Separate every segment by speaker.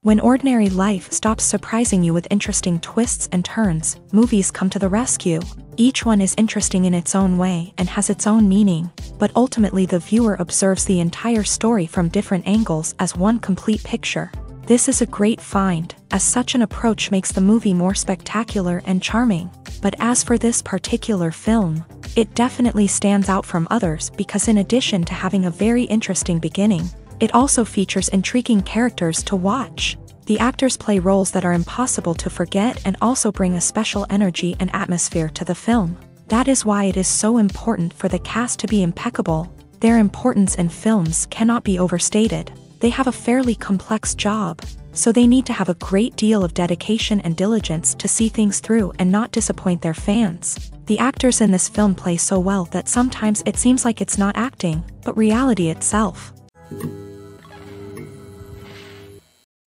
Speaker 1: When ordinary life stops surprising you with interesting twists and turns, movies come to the rescue. Each one is interesting in its own way and has its own meaning, but ultimately the viewer observes the entire story from different angles as one complete picture. This is a great find, as such an approach makes the movie more spectacular and charming. But as for this particular film, it definitely stands out from others because in addition to having a very interesting beginning, it also features intriguing characters to watch. The actors play roles that are impossible to forget and also bring a special energy and atmosphere to the film. That is why it is so important for the cast to be impeccable. Their importance in films cannot be overstated. They have a fairly complex job, so they need to have a great deal of dedication and diligence to see things through and not disappoint their fans. The actors in this film play so well that sometimes it seems like it's not acting, but reality itself.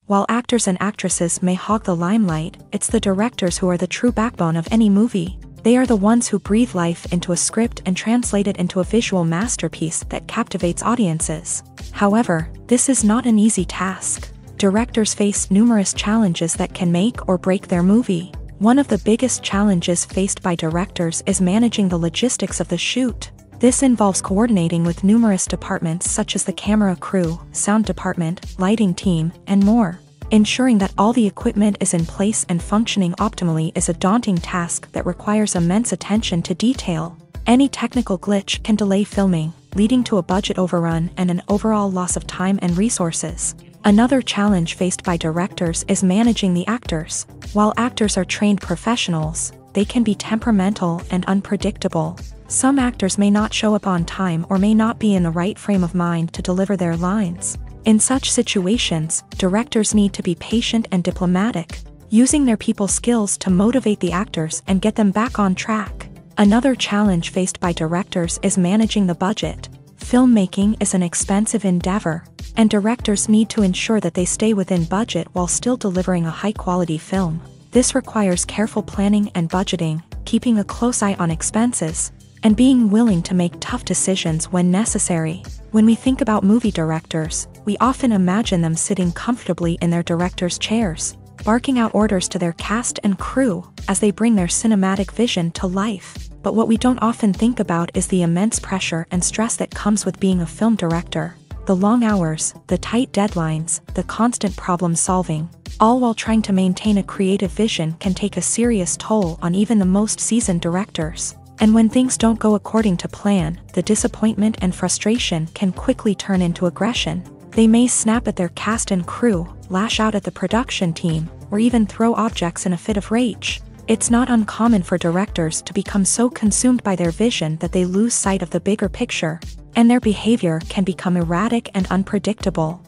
Speaker 1: While actors and actresses may hog the limelight, it's the directors who are the true backbone of any movie. They are the ones who breathe life into a script and translate it into a visual masterpiece that captivates audiences. However, this is not an easy task. Directors face numerous challenges that can make or break their movie. One of the biggest challenges faced by directors is managing the logistics of the shoot. This involves coordinating with numerous departments such as the camera crew, sound department, lighting team, and more. Ensuring that all the equipment is in place and functioning optimally is a daunting task that requires immense attention to detail. Any technical glitch can delay filming, leading to a budget overrun and an overall loss of time and resources. Another challenge faced by directors is managing the actors. While actors are trained professionals, they can be temperamental and unpredictable. Some actors may not show up on time or may not be in the right frame of mind to deliver their lines. In such situations, directors need to be patient and diplomatic, using their people skills to motivate the actors and get them back on track. Another challenge faced by directors is managing the budget. Filmmaking is an expensive endeavor, and directors need to ensure that they stay within budget while still delivering a high-quality film. This requires careful planning and budgeting, keeping a close eye on expenses, and being willing to make tough decisions when necessary. When we think about movie directors, we often imagine them sitting comfortably in their director's chairs, barking out orders to their cast and crew as they bring their cinematic vision to life. But what we don't often think about is the immense pressure and stress that comes with being a film director. The long hours, the tight deadlines, the constant problem solving, all while trying to maintain a creative vision can take a serious toll on even the most seasoned directors. And when things don't go according to plan, the disappointment and frustration can quickly turn into aggression. They may snap at their cast and crew, lash out at the production team, or even throw objects in a fit of rage. It's not uncommon for directors to become so consumed by their vision that they lose sight of the bigger picture, and their behavior can become erratic and unpredictable.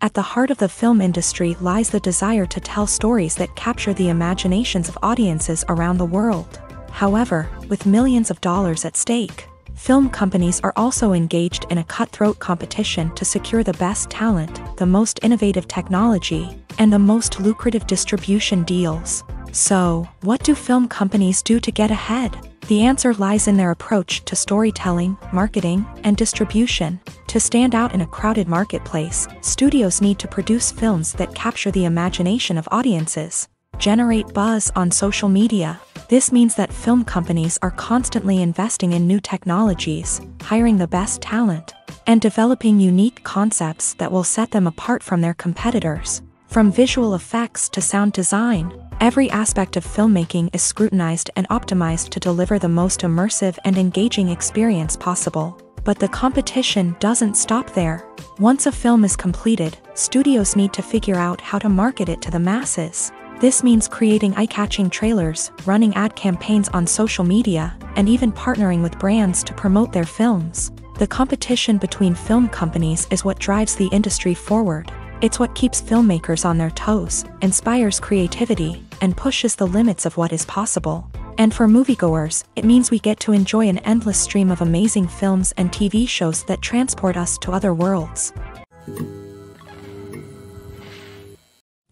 Speaker 1: At the heart of the film industry lies the desire to tell stories that capture the imaginations of audiences around the world. However, with millions of dollars at stake, film companies are also engaged in a cutthroat competition to secure the best talent, the most innovative technology, and the most lucrative distribution deals. So, what do film companies do to get ahead? The answer lies in their approach to storytelling, marketing, and distribution. To stand out in a crowded marketplace, studios need to produce films that capture the imagination of audiences, generate buzz on social media, This means that film companies are constantly investing in new technologies, hiring the best talent, and developing unique concepts that will set them apart from their competitors. From visual effects to sound design, every aspect of filmmaking is scrutinized and optimized to deliver the most immersive and engaging experience possible. But the competition doesn't stop there. Once a film is completed, studios need to figure out how to market it to the masses. This means creating eye-catching trailers, running ad campaigns on social media, and even partnering with brands to promote their films. The competition between film companies is what drives the industry forward. It's what keeps filmmakers on their toes, inspires creativity, and pushes the limits of what is possible. And for moviegoers, it means we get to enjoy an endless stream of amazing films and TV shows that transport us to other worlds.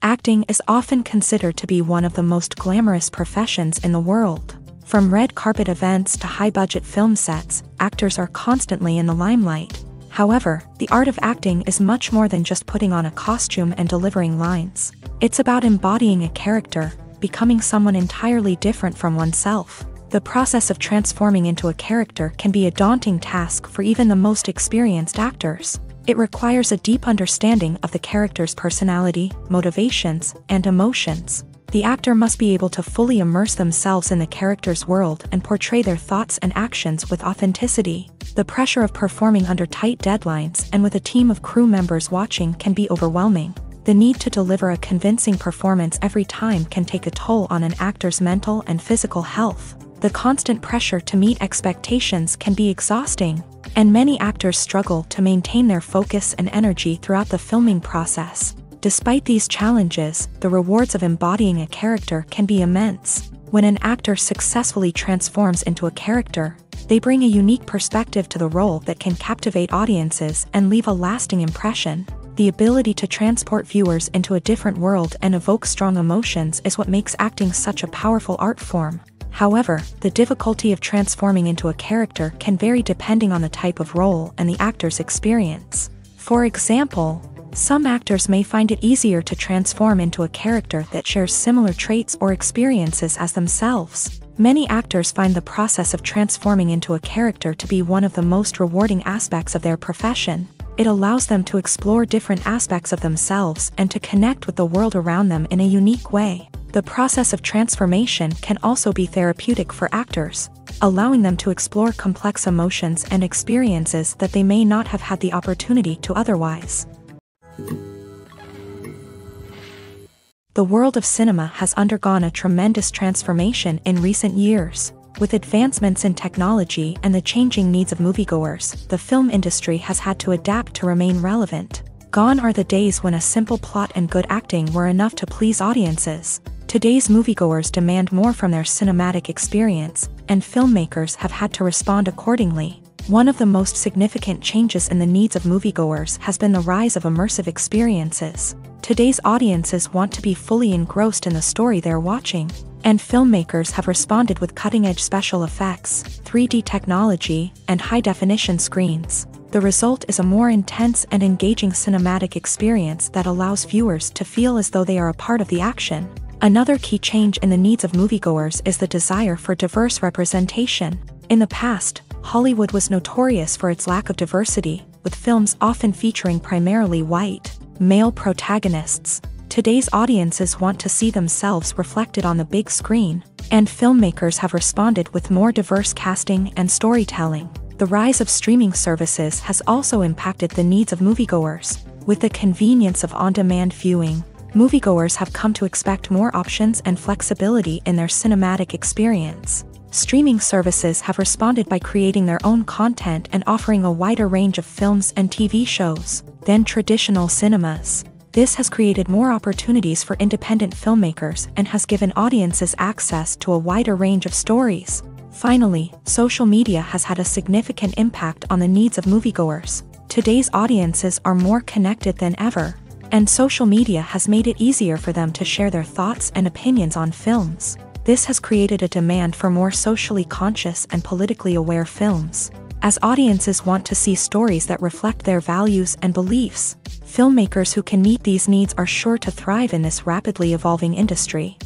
Speaker 1: Acting is often considered to be one of the most glamorous professions in the world. From red carpet events to high-budget film sets, actors are constantly in the limelight. However, the art of acting is much more than just putting on a costume and delivering lines. It's about embodying a character, becoming someone entirely different from oneself. The process of transforming into a character can be a daunting task for even the most experienced actors. It requires a deep understanding of the character's personality, motivations, and emotions. The actor must be able to fully immerse themselves in the character's world and portray their thoughts and actions with authenticity. The pressure of performing under tight deadlines and with a team of crew members watching can be overwhelming. The need to deliver a convincing performance every time can take a toll on an actor's mental and physical health. The constant pressure to meet expectations can be exhausting, and many actors struggle to maintain their focus and energy throughout the filming process. Despite these challenges, the rewards of embodying a character can be immense. When an actor successfully transforms into a character, they bring a unique perspective to the role that can captivate audiences and leave a lasting impression. The ability to transport viewers into a different world and evoke strong emotions is what makes acting such a powerful art form. However, the difficulty of transforming into a character can vary depending on the type of role and the actor's experience. For example, some actors may find it easier to transform into a character that shares similar traits or experiences as themselves. Many actors find the process of transforming into a character to be one of the most rewarding aspects of their profession. It allows them to explore different aspects of themselves and to connect with the world around them in a unique way. The process of transformation can also be therapeutic for actors, allowing them to explore complex emotions and experiences that they may not have had the opportunity to otherwise. The world of cinema has undergone a tremendous transformation in recent years. With advancements in technology and the changing needs of moviegoers, the film industry has had to adapt to remain relevant. Gone are the days when a simple plot and good acting were enough to please audiences. Today's moviegoers demand more from their cinematic experience, and filmmakers have had to respond accordingly. One of the most significant changes in the needs of moviegoers has been the rise of immersive experiences. Today's audiences want to be fully engrossed in the story they're watching, and filmmakers have responded with cutting-edge special effects, 3D technology, and high-definition screens. The result is a more intense and engaging cinematic experience that allows viewers to feel as though they are a part of the action. Another key change in the needs of moviegoers is the desire for diverse representation. In the past, Hollywood was notorious for its lack of diversity, with films often featuring primarily white, male protagonists. Today's audiences want to see themselves reflected on the big screen, and filmmakers have responded with more diverse casting and storytelling. The rise of streaming services has also impacted the needs of moviegoers. With the convenience of on-demand viewing, moviegoers have come to expect more options and flexibility in their cinematic experience. Streaming services have responded by creating their own content and offering a wider range of films and TV shows than traditional cinemas. This has created more opportunities for independent filmmakers and has given audiences access to a wider range of stories. Finally, social media has had a significant impact on the needs of moviegoers. Today's audiences are more connected than ever, and social media has made it easier for them to share their thoughts and opinions on films. This has created a demand for more socially conscious and politically aware films. As audiences want to see stories that reflect their values and beliefs, filmmakers who can meet these needs are sure to thrive in this rapidly evolving industry.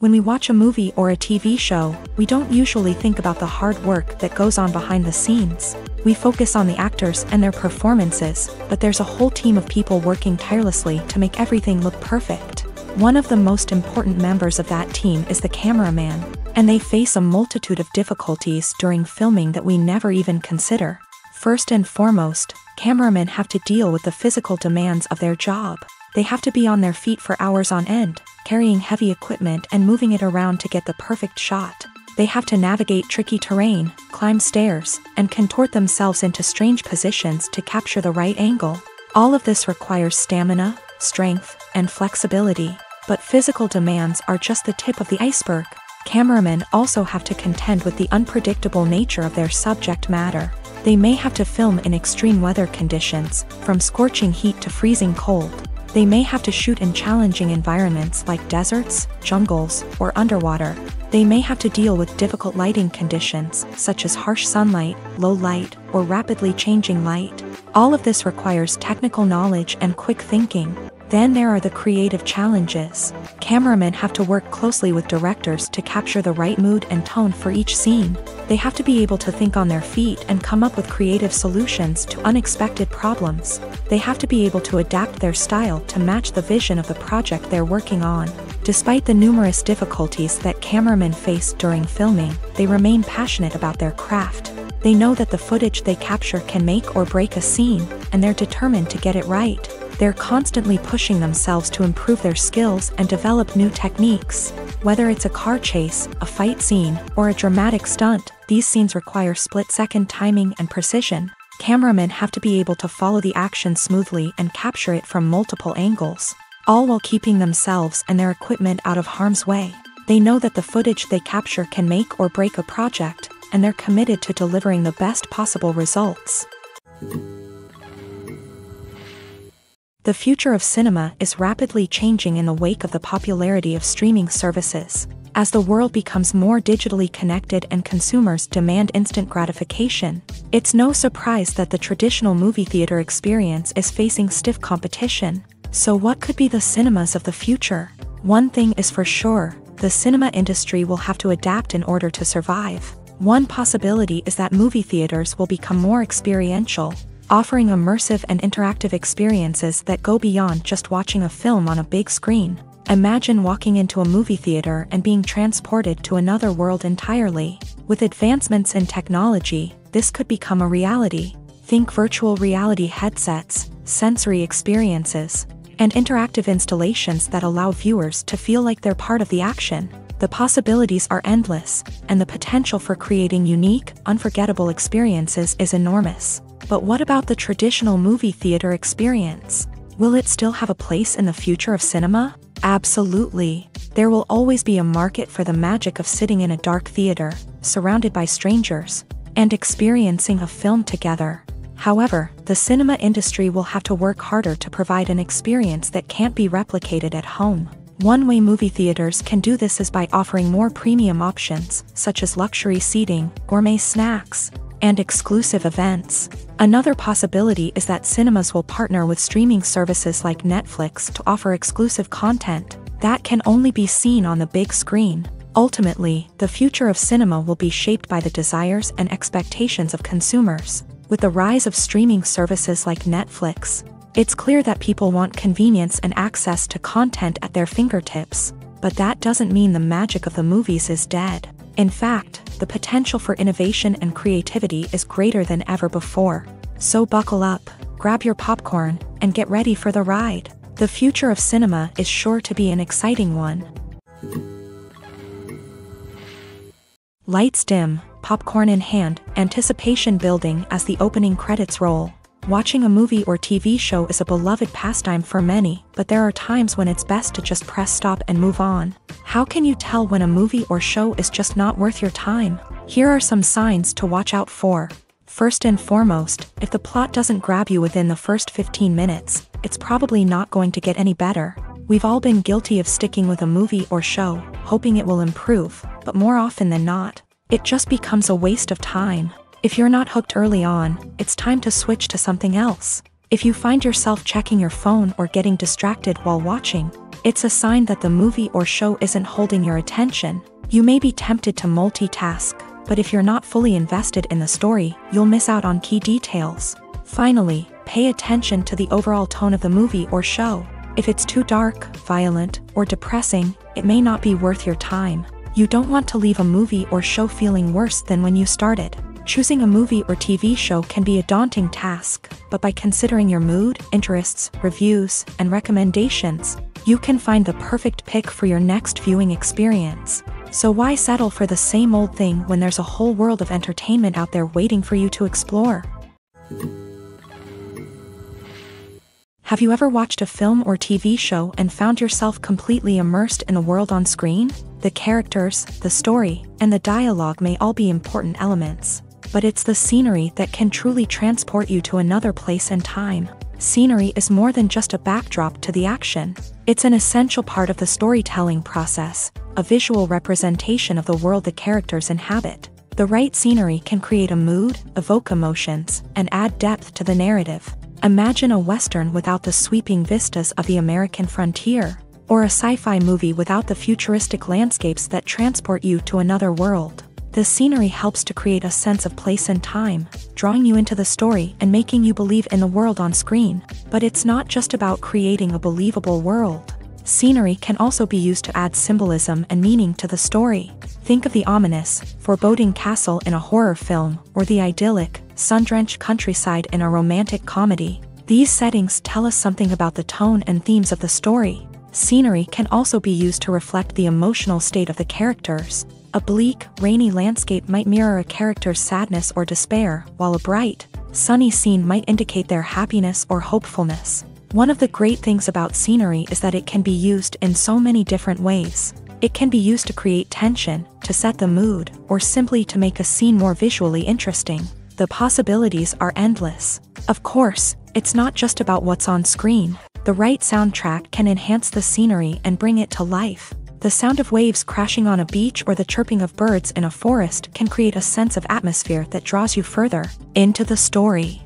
Speaker 1: When we watch a movie or a TV show, we don't usually think about the hard work that goes on behind the scenes. We focus on the actors and their performances, but there's a whole team of people working tirelessly to make everything look perfect. One of the most important members of that team is the cameraman, and they face a multitude of difficulties during filming that we never even consider. First and foremost, cameramen have to deal with the physical demands of their job. They have to be on their feet for hours on end, carrying heavy equipment and moving it around to get the perfect shot. They have to navigate tricky terrain, climb stairs, and contort themselves into strange positions to capture the right angle. All of this requires stamina, strength, and flexibility. But physical demands are just the tip of the iceberg. Cameramen also have to contend with the unpredictable nature of their subject matter. They may have to film in extreme weather conditions, from scorching heat to freezing cold. They may have to shoot in challenging environments like deserts, jungles, or underwater. They may have to deal with difficult lighting conditions, such as harsh sunlight, low light, or rapidly changing light. All of this requires technical knowledge and quick thinking. Then there are the creative challenges. Cameramen have to work closely with directors to capture the right mood and tone for each scene. They have to be able to think on their feet and come up with creative solutions to unexpected problems. They have to be able to adapt their style to match the vision of the project they're working on. Despite the numerous difficulties that cameramen face during filming, they remain passionate about their craft. They know that the footage they capture can make or break a scene, and they're determined to get it right. They're constantly pushing themselves to improve their skills and develop new techniques. Whether it's a car chase, a fight scene, or a dramatic stunt, these scenes require split-second timing and precision. Cameramen have to be able to follow the action smoothly and capture it from multiple angles, all while keeping themselves and their equipment out of harm's way. They know that the footage they capture can make or break a project, and they're committed to delivering the best possible results. The future of cinema is rapidly changing in the wake of the popularity of streaming services. As the world becomes more digitally connected and consumers demand instant gratification, it's no surprise that the traditional movie theater experience is facing stiff competition. So what could be the cinemas of the future? One thing is for sure, the cinema industry will have to adapt in order to survive. One possibility is that movie theaters will become more experiential, offering immersive and interactive experiences that go beyond just watching a film on a big screen. Imagine walking into a movie theater and being transported to another world entirely. With advancements in technology, this could become a reality. Think virtual reality headsets, sensory experiences, and interactive installations that allow viewers to feel like they're part of the action. The possibilities are endless, and the potential for creating unique, unforgettable experiences is enormous. But what about the traditional movie theater experience? Will it still have a place in the future of cinema? Absolutely. There will always be a market for the magic of sitting in a dark theater, surrounded by strangers, and experiencing a film together. However, the cinema industry will have to work harder to provide an experience that can't be replicated at home. One way movie theaters can do this is by offering more premium options, such as luxury seating, gourmet snacks, and exclusive events. Another possibility is that cinemas will partner with streaming services like Netflix to offer exclusive content that can only be seen on the big screen. Ultimately, the future of cinema will be shaped by the desires and expectations of consumers. With the rise of streaming services like Netflix, it's clear that people want convenience and access to content at their fingertips. But that doesn't mean the magic of the movies is dead. In fact, the potential for innovation and creativity is greater than ever before. So buckle up, grab your popcorn, and get ready for the ride. The future of cinema is sure to be an exciting one. Lights dim, popcorn in hand, anticipation building as the opening credits roll. Watching a movie or TV show is a beloved pastime for many, but there are times when it's best to just press stop and move on. How can you tell when a movie or show is just not worth your time? Here are some signs to watch out for. First and foremost, if the plot doesn't grab you within the first 15 minutes, it's probably not going to get any better. We've all been guilty of sticking with a movie or show, hoping it will improve, but more often than not, it just becomes a waste of time. If you're not hooked early on, it's time to switch to something else. If you find yourself checking your phone or getting distracted while watching, It's a sign that the movie or show isn't holding your attention. You may be tempted to multitask, but if you're not fully invested in the story, you'll miss out on key details. Finally, pay attention to the overall tone of the movie or show. If it's too dark, violent, or depressing, it may not be worth your time. You don't want to leave a movie or show feeling worse than when you started. Choosing a movie or TV show can be a daunting task, but by considering your mood, interests, reviews, and recommendations, you can find the perfect pick for your next viewing experience. So why settle for the same old thing when there's a whole world of entertainment out there waiting for you to explore? Have you ever watched a film or TV show and found yourself completely immersed in the world on screen? The characters, the story, and the dialogue may all be important elements, but it's the scenery that can truly transport you to another place and time. Scenery is more than just a backdrop to the action. It's an essential part of the storytelling process, a visual representation of the world the characters inhabit. The right scenery can create a mood, evoke emotions, and add depth to the narrative. Imagine a Western without the sweeping vistas of the American frontier, or a sci-fi movie without the futuristic landscapes that transport you to another world. The scenery helps to create a sense of place and time, drawing you into the story and making you believe in the world on screen. But it's not just about creating a believable world. Scenery can also be used to add symbolism and meaning to the story. Think of the ominous, foreboding castle in a horror film, or the idyllic, sun-drenched countryside in a romantic comedy. These settings tell us something about the tone and themes of the story. Scenery can also be used to reflect the emotional state of the characters. A bleak, rainy landscape might mirror a character's sadness or despair, while a bright, sunny scene might indicate their happiness or hopefulness. One of the great things about scenery is that it can be used in so many different ways. It can be used to create tension, to set the mood, or simply to make a scene more visually interesting. The possibilities are endless. Of course, it's not just about what's on screen. The right soundtrack can enhance the scenery and bring it to life. The sound of waves crashing on a beach or the chirping of birds in a forest can create a sense of atmosphere that draws you further into the story.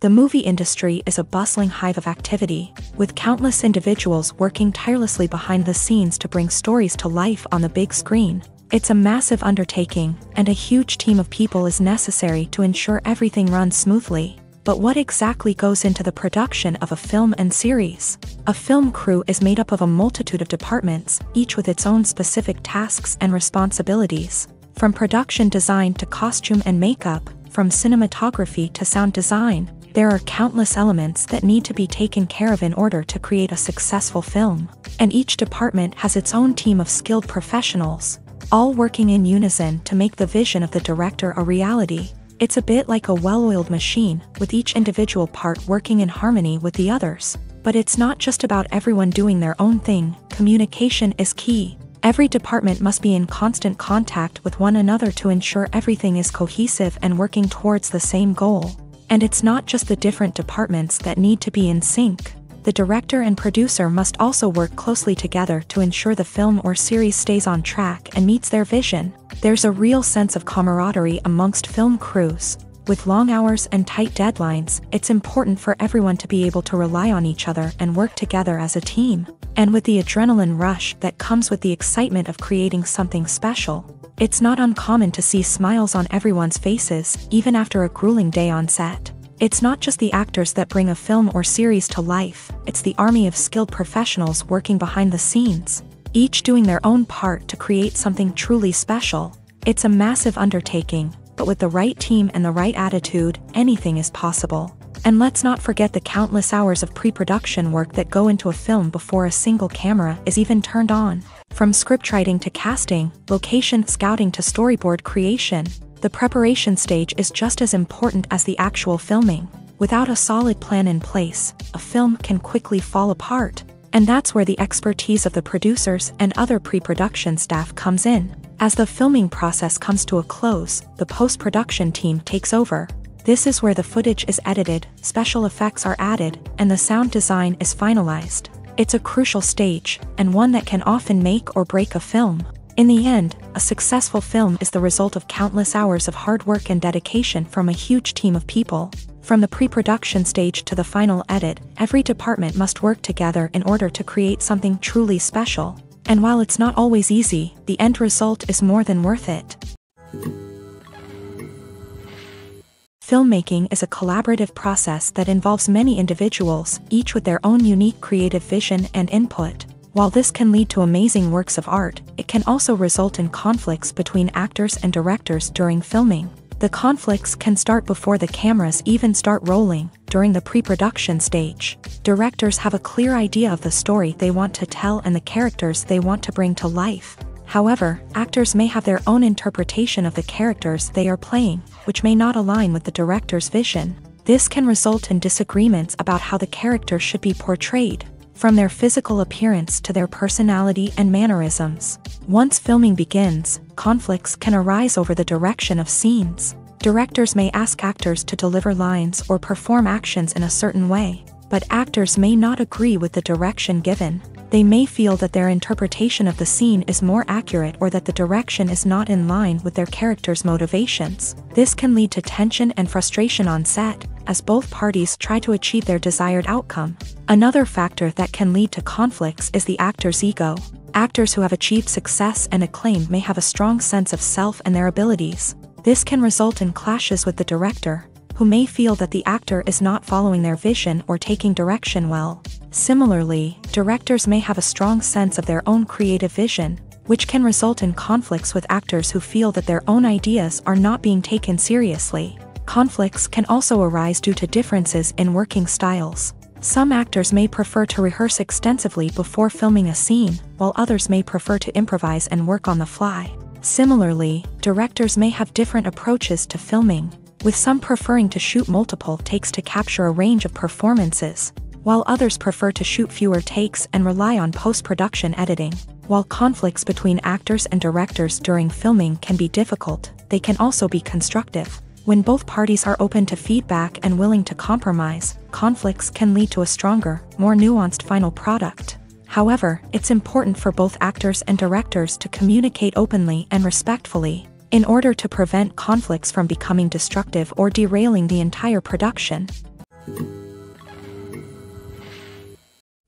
Speaker 1: The movie industry is a bustling hive of activity, with countless individuals working tirelessly behind the scenes to bring stories to life on the big screen. It's a massive undertaking, and a huge team of people is necessary to ensure everything runs smoothly. But what exactly goes into the production of a film and series? A film crew is made up of a multitude of departments, each with its own specific tasks and responsibilities. From production design to costume and makeup, from cinematography to sound design, there are countless elements that need to be taken care of in order to create a successful film. And each department has its own team of skilled professionals, all working in unison to make the vision of the director a reality. It's a bit like a well-oiled machine, with each individual part working in harmony with the others. But it's not just about everyone doing their own thing. Communication is key. Every department must be in constant contact with one another to ensure everything is cohesive and working towards the same goal. And it's not just the different departments that need to be in sync. The director and producer must also work closely together to ensure the film or series stays on track and meets their vision. There's a real sense of camaraderie amongst film crews. With long hours and tight deadlines, it's important for everyone to be able to rely on each other and work together as a team. And with the adrenaline rush that comes with the excitement of creating something special, it's not uncommon to see smiles on everyone's faces, even after a grueling day on set. It's not just the actors that bring a film or series to life, it's the army of skilled professionals working behind the scenes, each doing their own part to create something truly special. It's a massive undertaking, but with the right team and the right attitude, anything is possible. And let's not forget the countless hours of pre-production work that go into a film before a single camera is even turned on. From scriptwriting to casting, location scouting to storyboard creation, the preparation stage is just as important as the actual filming. Without a solid plan in place, a film can quickly fall apart. And that's where the expertise of the producers and other pre-production staff comes in. As the filming process comes to a close, the post-production team takes over. This is where the footage is edited, special effects are added, and the sound design is finalized. It's a crucial stage, and one that can often make or break a film. In the end, a successful film is the result of countless hours of hard work and dedication from a huge team of people. From the pre-production stage to the final edit, every department must work together in order to create something truly special. And while it's not always easy, the end result is more than worth it. Filmmaking is a collaborative process that involves many individuals, each with their own unique creative vision and input. While this can lead to amazing works of art, it can also result in conflicts between actors and directors during filming. The conflicts can start before the cameras even start rolling, during the pre-production stage. Directors have a clear idea of the story they want to tell and the characters they want to bring to life. However, actors may have their own interpretation of the characters they are playing, which may not align with the director's vision. This can result in disagreements about how the character should be portrayed, from their physical appearance to their personality and mannerisms. Once filming begins, conflicts can arise over the direction of scenes. Directors may ask actors to deliver lines or perform actions in a certain way, but actors may not agree with the direction given. They may feel that their interpretation of the scene is more accurate or that the direction is not in line with their character's motivations. This can lead to tension and frustration on set, as both parties try to achieve their desired outcome. Another factor that can lead to conflicts is the actor's ego. Actors who have achieved success and acclaim may have a strong sense of self and their abilities. This can result in clashes with the director, who may feel that the actor is not following their vision or taking direction well. Similarly, directors may have a strong sense of their own creative vision, which can result in conflicts with actors who feel that their own ideas are not being taken seriously. Conflicts can also arise due to differences in working styles. Some actors may prefer to rehearse extensively before filming a scene, while others may prefer to improvise and work on the fly. Similarly, directors may have different approaches to filming, with some preferring to shoot multiple takes to capture a range of performances, while others prefer to shoot fewer takes and rely on post-production editing. While conflicts between actors and directors during filming can be difficult, they can also be constructive. When both parties are open to feedback and willing to compromise, conflicts can lead to a stronger, more nuanced final product. However, it's important for both actors and directors to communicate openly and respectfully, in order to prevent conflicts from becoming destructive or derailing the entire production.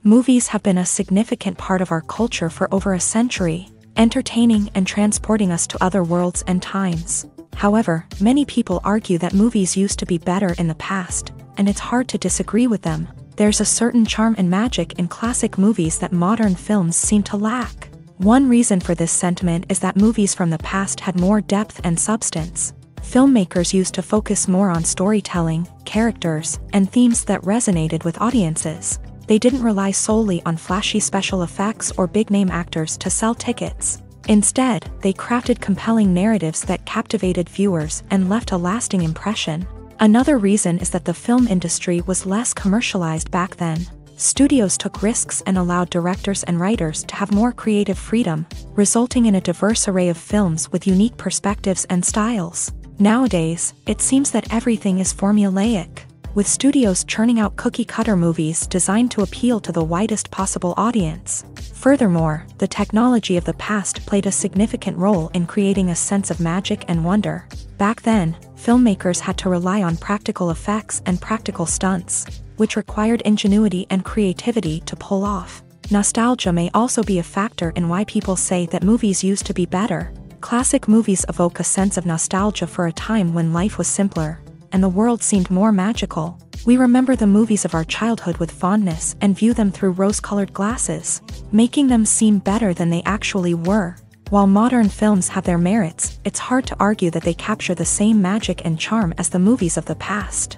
Speaker 1: Movies have been a significant part of our culture for over a century, entertaining and transporting us to other worlds and times. However, many people argue that movies used to be better in the past, and it's hard to disagree with them. There's a certain charm and magic in classic movies that modern films seem to lack. One reason for this sentiment is that movies from the past had more depth and substance. Filmmakers used to focus more on storytelling, characters, and themes that resonated with audiences. They didn't rely solely on flashy special effects or big-name actors to sell tickets. Instead, they crafted compelling narratives that captivated viewers and left a lasting impression. Another reason is that the film industry was less commercialized back then. Studios took risks and allowed directors and writers to have more creative freedom, resulting in a diverse array of films with unique perspectives and styles. Nowadays, it seems that everything is formulaic, with studios churning out cookie-cutter movies designed to appeal to the widest possible audience. Furthermore, the technology of the past played a significant role in creating a sense of magic and wonder. Back then, filmmakers had to rely on practical effects and practical stunts, which required ingenuity and creativity to pull off. Nostalgia may also be a factor in why people say that movies used to be better. Classic movies evoke a sense of nostalgia for a time when life was simpler, and the world seemed more magical. We remember the movies of our childhood with fondness and view them through rose-colored glasses, making them seem better than they actually were. While modern films have their merits, it's hard to argue that they capture the same magic and charm as the movies of the past.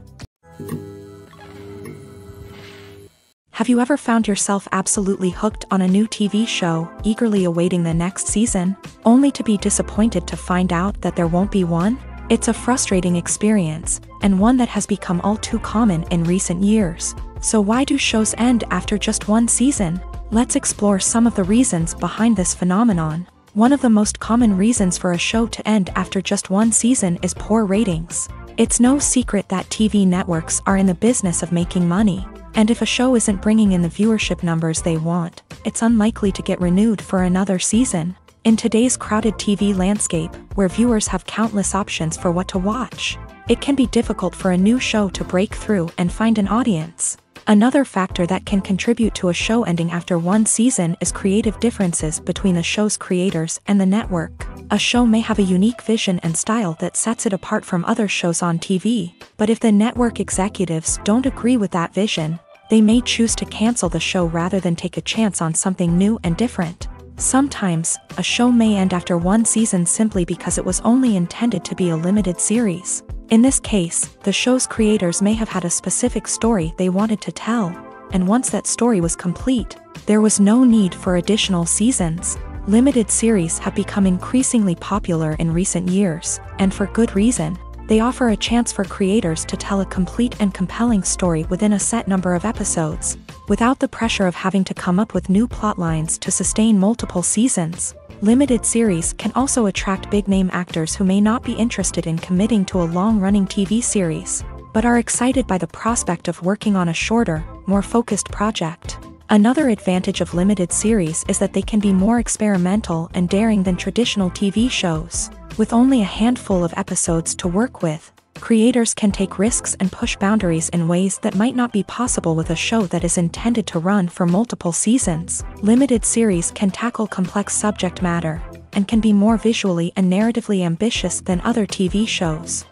Speaker 1: Have you ever found yourself absolutely hooked on a new TV show, eagerly awaiting the next season, only to be disappointed to find out that there won't be one? It's a frustrating experience, and one that has become all too common in recent years. So why do shows end after just one season? Let's explore some of the reasons behind this phenomenon. One of the most common reasons for a show to end after just one season is poor ratings. It's no secret that TV networks are in the business of making money, and if a show isn't bringing in the viewership numbers they want, it's unlikely to get renewed for another season. In today's crowded TV landscape, where viewers have countless options for what to watch, it can be difficult for a new show to break through and find an audience. Another factor that can contribute to a show ending after one season is creative differences between the show's creators and the network. A show may have a unique vision and style that sets it apart from other shows on TV, but if the network executives don't agree with that vision, they may choose to cancel the show rather than take a chance on something new and different. Sometimes, a show may end after one season simply because it was only intended to be a limited series. In this case, the show's creators may have had a specific story they wanted to tell, and once that story was complete, there was no need for additional seasons. Limited series have become increasingly popular in recent years, and for good reason. They offer a chance for creators to tell a complete and compelling story within a set number of episodes, without the pressure of having to come up with new plotlines to sustain multiple seasons. Limited series can also attract big-name actors who may not be interested in committing to a long-running TV series, but are excited by the prospect of working on a shorter, more focused project. Another advantage of limited series is that they can be more experimental and daring than traditional TV shows. With only a handful of episodes to work with, creators can take risks and push boundaries in ways that might not be possible with a show that is intended to run for multiple seasons. Limited series can tackle complex subject matter, and can be more visually and narratively ambitious than other TV shows.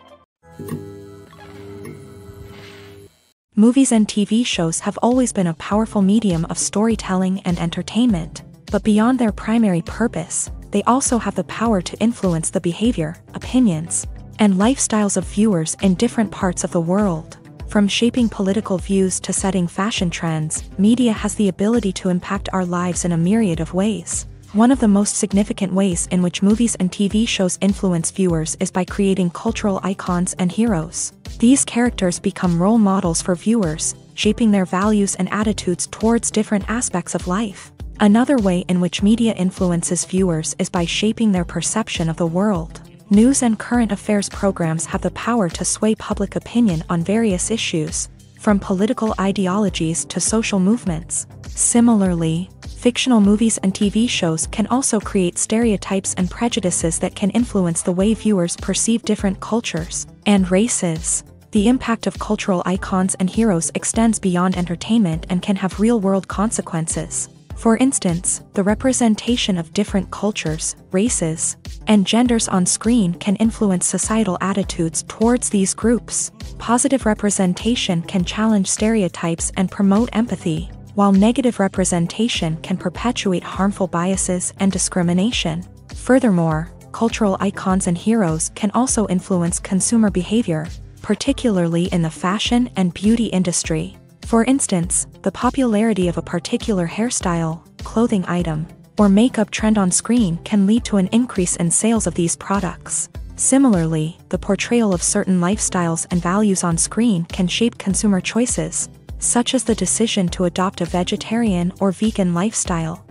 Speaker 1: Movies and TV shows have always been a powerful medium of storytelling and entertainment, but beyond their primary purpose, they also have the power to influence the behavior, opinions, and lifestyles of viewers in different parts of the world. From shaping political views to setting fashion trends, media has the ability to impact our lives in a myriad of ways. One of the most significant ways in which movies and TV shows influence viewers is by creating cultural icons and heroes. These characters become role models for viewers, shaping their values and attitudes towards different aspects of life. Another way in which media influences viewers is by shaping their perception of the world. News and current affairs programs have the power to sway public opinion on various issues, from political ideologies to social movements. Similarly, fictional movies and TV shows can also create stereotypes and prejudices that can influence the way viewers perceive different cultures and races. The impact of cultural icons and heroes extends beyond entertainment and can have real-world consequences. For instance, the representation of different cultures, races, and genders on screen can influence societal attitudes towards these groups. Positive representation can challenge stereotypes and promote empathy, while negative representation can perpetuate harmful biases and discrimination. Furthermore, cultural icons and heroes can also influence consumer behavior, particularly in the fashion and beauty industry. For instance, the popularity of a particular hairstyle, clothing item, or makeup trend on screen can lead to an increase in sales of these products. Similarly, the portrayal of certain lifestyles and values on screen can shape consumer choices, such as the decision to adopt a vegetarian or vegan lifestyle.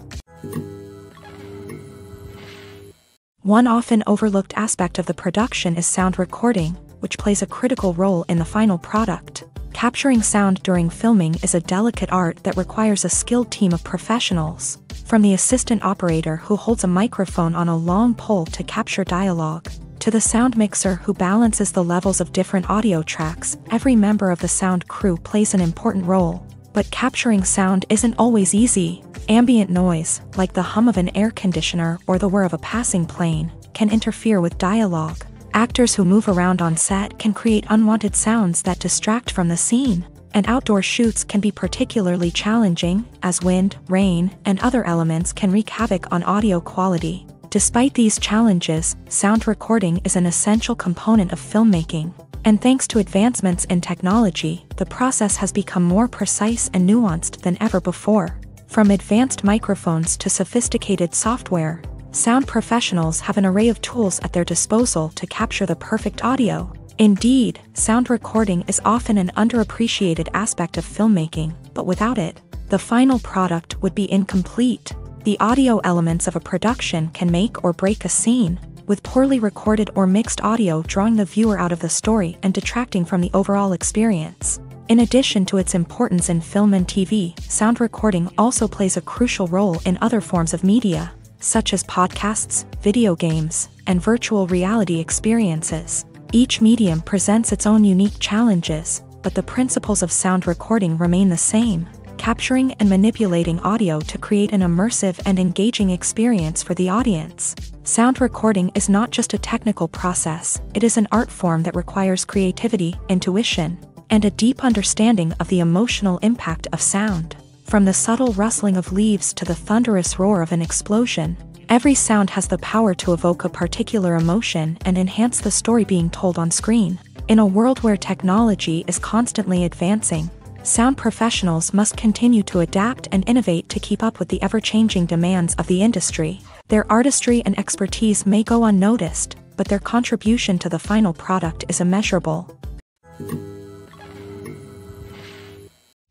Speaker 1: One often overlooked aspect of the production is sound recording, which plays a critical role in the final product. Capturing sound during filming is a delicate art that requires a skilled team of professionals, from the assistant operator who holds a microphone on a long pole to capture dialogue, to the sound mixer who balances the levels of different audio tracks. Every member of the sound crew plays an important role, but capturing sound isn't always easy. Ambient noise, like the hum of an air conditioner or the whir of a passing plane, can interfere with dialogue. Actors who move around on set can create unwanted sounds that distract from the scene, and outdoor shoots can be particularly challenging, as wind, rain, and other elements can wreak havoc on audio quality. Despite these challenges, sound recording is an essential component of filmmaking, and thanks to advancements in technology, the process has become more precise and nuanced than ever before. From advanced microphones to sophisticated software, sound professionals have an array of tools at their disposal to capture the perfect audio. Indeed, sound recording is often an underappreciated aspect of filmmaking, but without it, the final product would be incomplete. The audio elements of a production can make or break a scene, with poorly recorded or mixed audio drawing the viewer out of the story and detracting from the overall experience. In addition to its importance in film and TV, sound recording also plays a crucial role in other forms of media. such as podcasts, video games, and virtual reality experiences. Each medium presents its own unique challenges, but the principles of sound recording remain the same, capturing and manipulating audio to create an immersive and engaging experience for the audience. Sound recording is not just a technical process, it is an art form that requires creativity, intuition, and a deep understanding of the emotional impact of sound. From the subtle rustling of leaves to the thunderous roar of an explosion, every sound has the power to evoke a particular emotion and enhance the story being told on screen. In a world where technology is constantly advancing, sound professionals must continue to adapt and innovate to keep up with the ever-changing demands of the industry. Their artistry and expertise may go unnoticed, but their contribution to the final product is immeasurable.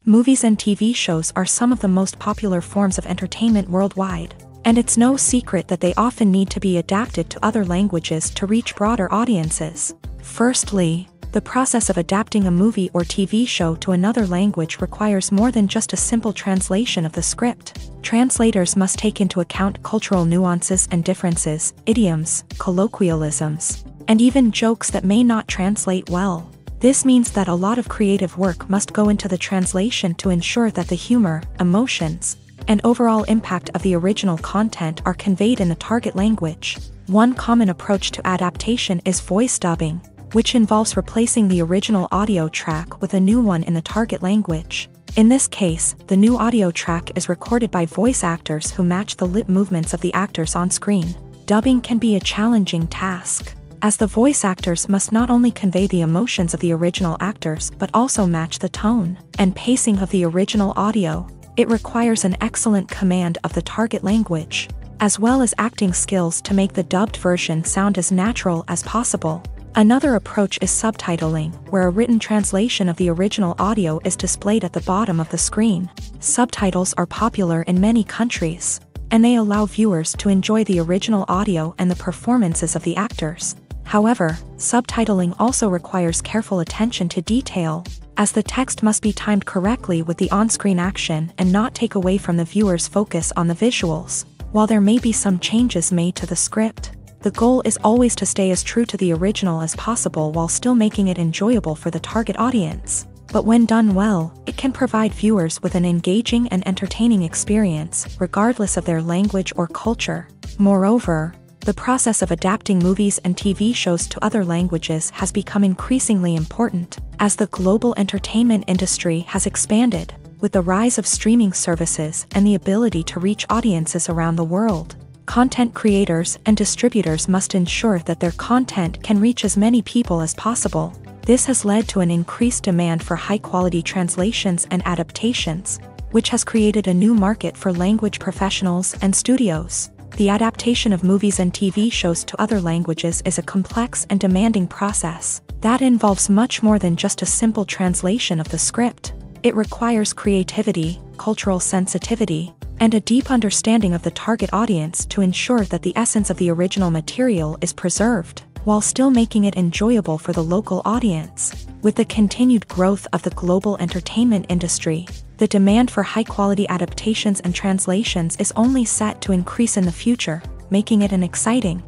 Speaker 1: Movies and TV shows are some of the most popular forms of entertainment worldwide, and it's no secret that they often need to be adapted to other languages to reach broader audiences. Firstly, the process of adapting a movie or TV show to another language requires more than just a simple translation of the script. Translators must take into account cultural nuances and differences, idioms, colloquialisms, and even jokes that may not translate well. This means that a lot of creative work must go into the translation to ensure that the humor, emotions, and overall impact of the original content are conveyed in the target language. One common approach to adaptation is voice dubbing, which involves replacing the original audio track with a new one in the target language. In this case, the new audio track is recorded by voice actors who match the lip movements of the actors on screen. Dubbing can be a challenging task, as the voice actors must not only convey the emotions of the original actors but also match the tone and pacing of the original audio. It requires an excellent command of the target language, as well as acting skills to make the dubbed version sound as natural as possible. Another approach is subtitling, where a written translation of the original audio is displayed at the bottom of the screen. Subtitles are popular in many countries, and they allow viewers to enjoy the original audio and the performances of the actors. However, subtitling also requires careful attention to detail, as the text must be timed correctly with the on-screen action and not take away from the viewer's focus on the visuals. While there may be some changes made to the script, the goal is always to stay as true to the original as possible while still making it enjoyable for the target audience. But when done well, it can provide viewers with an engaging and entertaining experience, regardless of their language or culture. Moreover, the process of adapting movies and TV shows to other languages has become increasingly important, as the global entertainment industry has expanded, with the rise of streaming services and the ability to reach audiences around the world. Content creators and distributors must ensure that their content can reach as many people as possible. This has led to an increased demand for high-quality translations and adaptations, which has created a new market for language professionals and studios. The adaptation of movies and TV shows to other languages is a complex and demanding process that involves much more than just a simple translation of the script. It requires creativity, cultural sensitivity, and a deep understanding of the target audience to ensure that the essence of the original material is preserved, while still making it enjoyable for the local audience. With the continued growth of the global entertainment industry, the demand for high-quality adaptations and translations is only set to increase in the future, making it an exciting.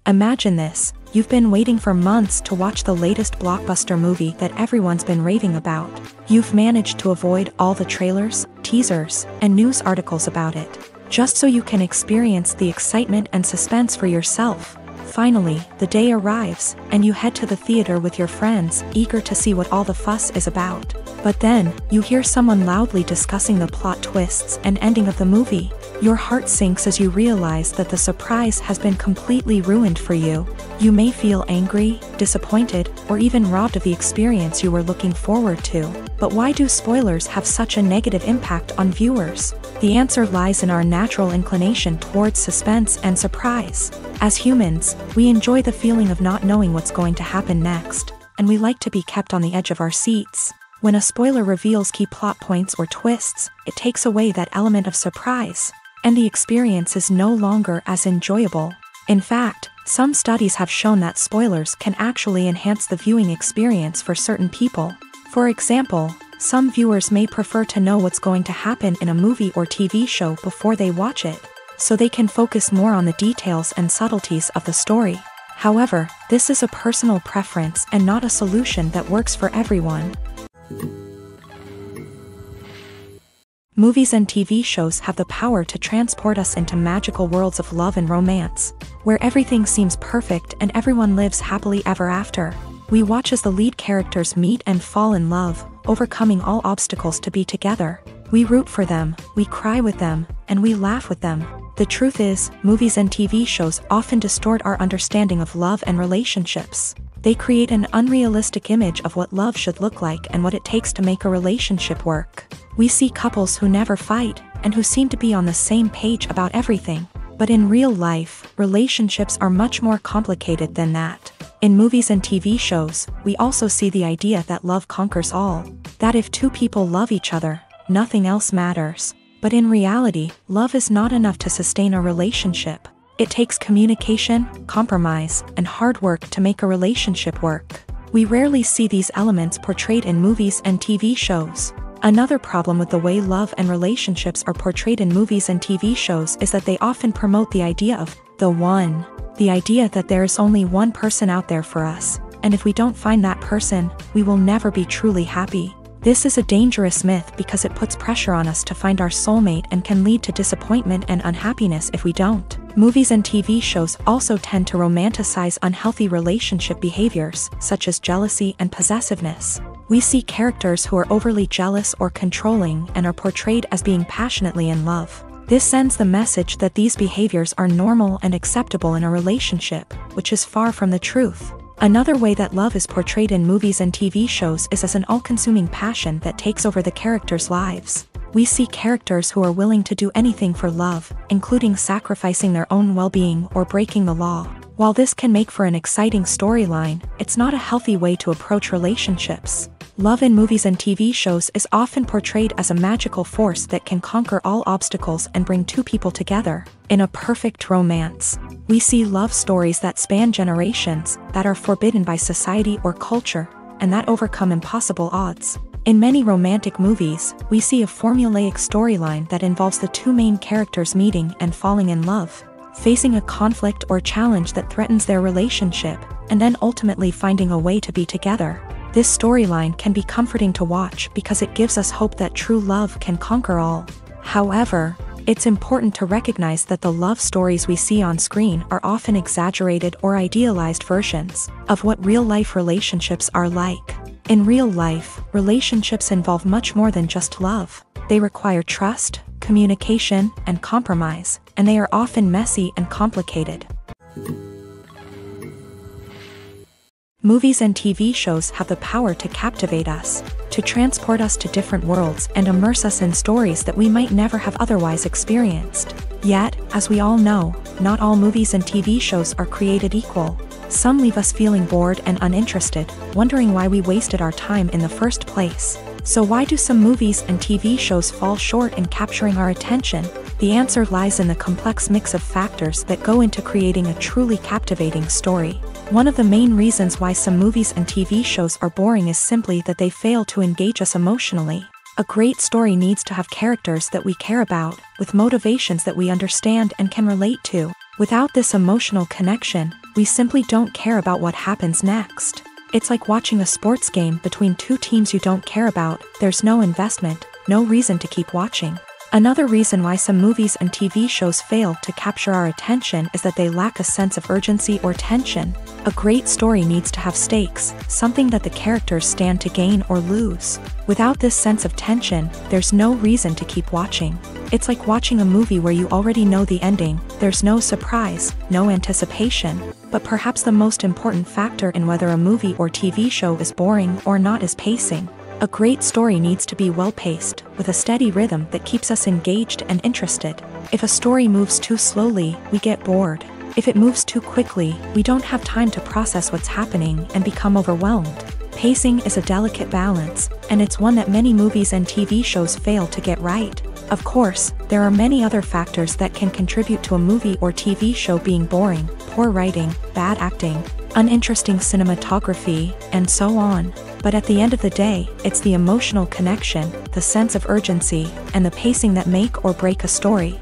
Speaker 1: Imagine this: you've been waiting for months to watch the latest blockbuster movie that everyone's been raving about. You've managed to avoid all the trailers, teasers, and news articles about it, just so you can experience the excitement and suspense for yourself. Finally, the day arrives, and you head to the theater with your friends, eager to see what all the fuss is about. But then, you hear someone loudly discussing the plot twists and ending of the movie. Your heart sinks as you realize that the surprise has been completely ruined for you. You may feel angry, disappointed, or even robbed of the experience you were looking forward to. But why do spoilers have such a negative impact on viewers? The answer lies in our natural inclination towards suspense and surprise. As humans, we enjoy the feeling of not knowing what's going to happen next, and we like to be kept on the edge of our seats. When a spoiler reveals key plot points or twists, it takes away that element of surprise, and the experience is no longer as enjoyable. In fact, some studies have shown that spoilers can actually enhance the viewing experience for certain people. For example, Some viewers may prefer to know what's going to happen in a movie or TV show before they watch it, so they can focus more on the details and subtleties of the story. However, this is a personal preference and not a solution that works for everyone. Movies and TV shows have the power to transport us into magical worlds of love and romance, where everything seems perfect and everyone lives happily ever after. We watch as the lead characters meet and fall in love, overcoming all obstacles to be together. We root for them, we cry with them, and we laugh with them. The truth is, movies and TV shows often distort our understanding of love and relationships. They create an unrealistic image of what love should look like and what it takes to make a relationship work. We see couples who never fight, and who seem to be on the same page about everything. But in real life, relationships are much more complicated than that. In movies and TV shows, we also see the idea that love conquers all. That if two people love each other, nothing else matters. But in reality, love is not enough to sustain a relationship. It takes communication, compromise, and hard work to make a relationship work. We rarely see these elements portrayed in movies and TV shows. Another problem with the way love and relationships are portrayed in movies and TV shows is that they often promote the idea of the one. The idea that there is only one person out there for us, and if we don't find that person, we will never be truly happy. This is a dangerous myth because it puts pressure on us to find our soulmate and can lead to disappointment and unhappiness if we don't. Movies and TV shows also tend to romanticize unhealthy relationship behaviors, such as jealousy and possessiveness. We see characters who are overly jealous or controlling and are portrayed as being passionately in love. This sends the message that these behaviors are normal and acceptable in a relationship, which is far from the truth. Another way that love is portrayed in movies and TV shows is as an all-consuming passion that takes over the characters' lives. We see characters who are willing to do anything for love, including sacrificing their own well-being or breaking the law. While this can make for an exciting storyline, it's not a healthy way to approach relationships. Love in movies and TV shows is often portrayed as a magical force that can conquer all obstacles and bring two people together. In a perfect romance, we see love stories that span generations, that are forbidden by society or culture, and that overcome impossible odds. In many romantic movies, we see a formulaic storyline that involves the two main characters meeting and falling in love, facing a conflict or challenge that threatens their relationship, and then ultimately finding a way to be together. This storyline can be comforting to watch because it gives us hope that true love can conquer all. However, it's important to recognize that the love stories we see on screen are often exaggerated or idealized versions of what real-life relationships are like. In real life, relationships involve much more than just love. They require trust, communication, and compromise, and they are often messy and complicated. Movies and TV shows have the power to captivate us, to transport us to different worlds and immerse us in stories that we might never have otherwise experienced. Yet, as we all know, not all movies and TV shows are created equal. Some leave us feeling bored and uninterested, wondering why we wasted our time in the first place. So why do some movies and TV shows fall short in capturing our attention? The answer lies in the complex mix of factors that go into creating a truly captivating story. One of the main reasons why some movies and TV shows are boring is simply that they fail to engage us emotionally. A great story needs to have characters that we care about, with motivations that we understand and can relate to. Without this emotional connection, we simply don't care about what happens next. It's like watching a sports game between two teams you don't care about. There's no investment, no reason to keep watching. Another reason why some movies and TV shows fail to capture our attention is that they lack a sense of urgency or tension. A great story needs to have stakes, something that the characters stand to gain or lose. Without this sense of tension, there's no reason to keep watching. It's like watching a movie where you already know the ending. There's no surprise, no anticipation. But perhaps the most important factor in whether a movie or TV show is boring or not is pacing. A great story needs to be well-paced, with a steady rhythm that keeps us engaged and interested. If a story moves too slowly, we get bored. If it moves too quickly, we don't have time to process what's happening and become overwhelmed. Pacing is a delicate balance, and it's one that many movies and TV shows fail to get right. Of course, there are many other factors that can contribute to a movie or TV show being boring: poor writing, bad acting, uninteresting cinematography, and so on. But at the end of the day, it's the emotional connection, the sense of urgency, and the pacing that make or break a story.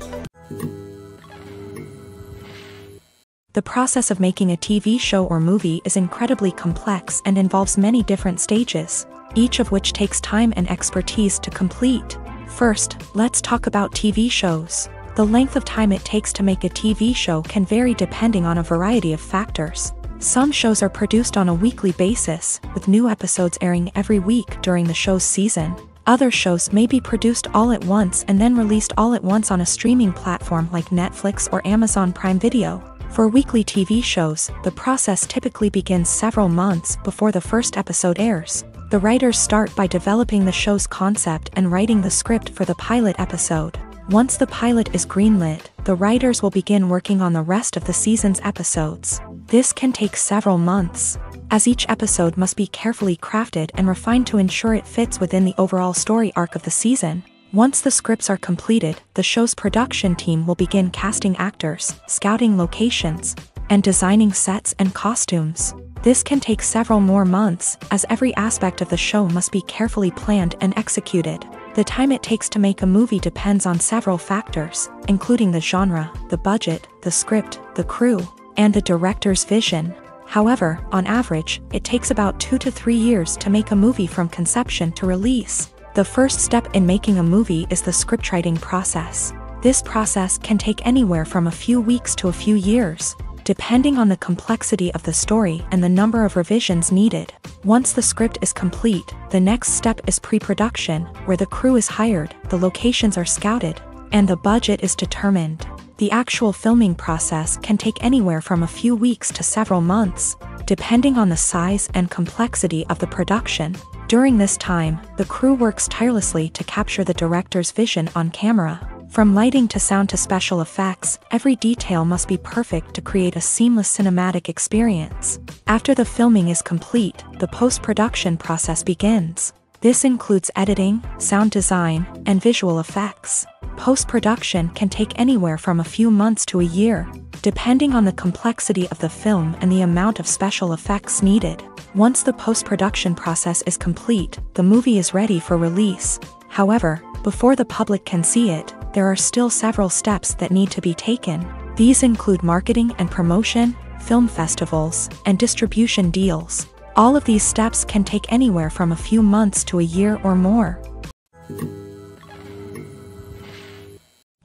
Speaker 1: The process of making a TV show or movie is incredibly complex and involves many different stages, each of which takes time and expertise to complete. First, let's talk about TV shows. The length of time it takes to make a TV show can vary depending on a variety of factors. Some shows are produced on a weekly basis, with new episodes airing every week during the show's season. Other shows may be produced all at once and then released all at once on a streaming platform like Netflix or Amazon Prime Video. For weekly TV shows, the process typically begins several months before the first episode airs. The writers start by developing the show's concept and writing the script for the pilot episode. Once the pilot is greenlit, the writers will begin working on the rest of the season's episodes. This can take several months, as each episode must be carefully crafted and refined to ensure it fits within the overall story arc of the season. Once the scripts are completed, the show's production team will begin casting actors, scouting locations, and designing sets and costumes. This can take several more months, as every aspect of the show must be carefully planned and executed. The time it takes to make a movie depends on several factors, including the genre, the budget, the script, the crew, and the director's vision. However, on average, it takes about 2 to 3 years to make a movie from conception to release. The first step in making a movie is the scriptwriting process. This process can take anywhere from a few weeks to a few years, depending on the complexity of the story and the number of revisions needed. Once the script is complete, the next step is pre-production, where the crew is hired, the locations are scouted, and the budget is determined. The actual filming process can take anywhere from a few weeks to several months, depending on the size and complexity of the production. During this time, the crew works tirelessly to capture the director's vision on camera. From lighting to sound to special effects, every detail must be perfect to create a seamless cinematic experience. After the filming is complete, the post-production process begins. This includes editing, sound design, and visual effects. Post-production can take anywhere from a few months to a year, depending on the complexity of the film and the amount of special effects needed. Once the post-production process is complete, the movie is ready for release. However, before the public can see it, there are still several steps that need to be taken. These include marketing and promotion, film festivals, and distribution deals. All of these steps can take anywhere from a few months to a year or more.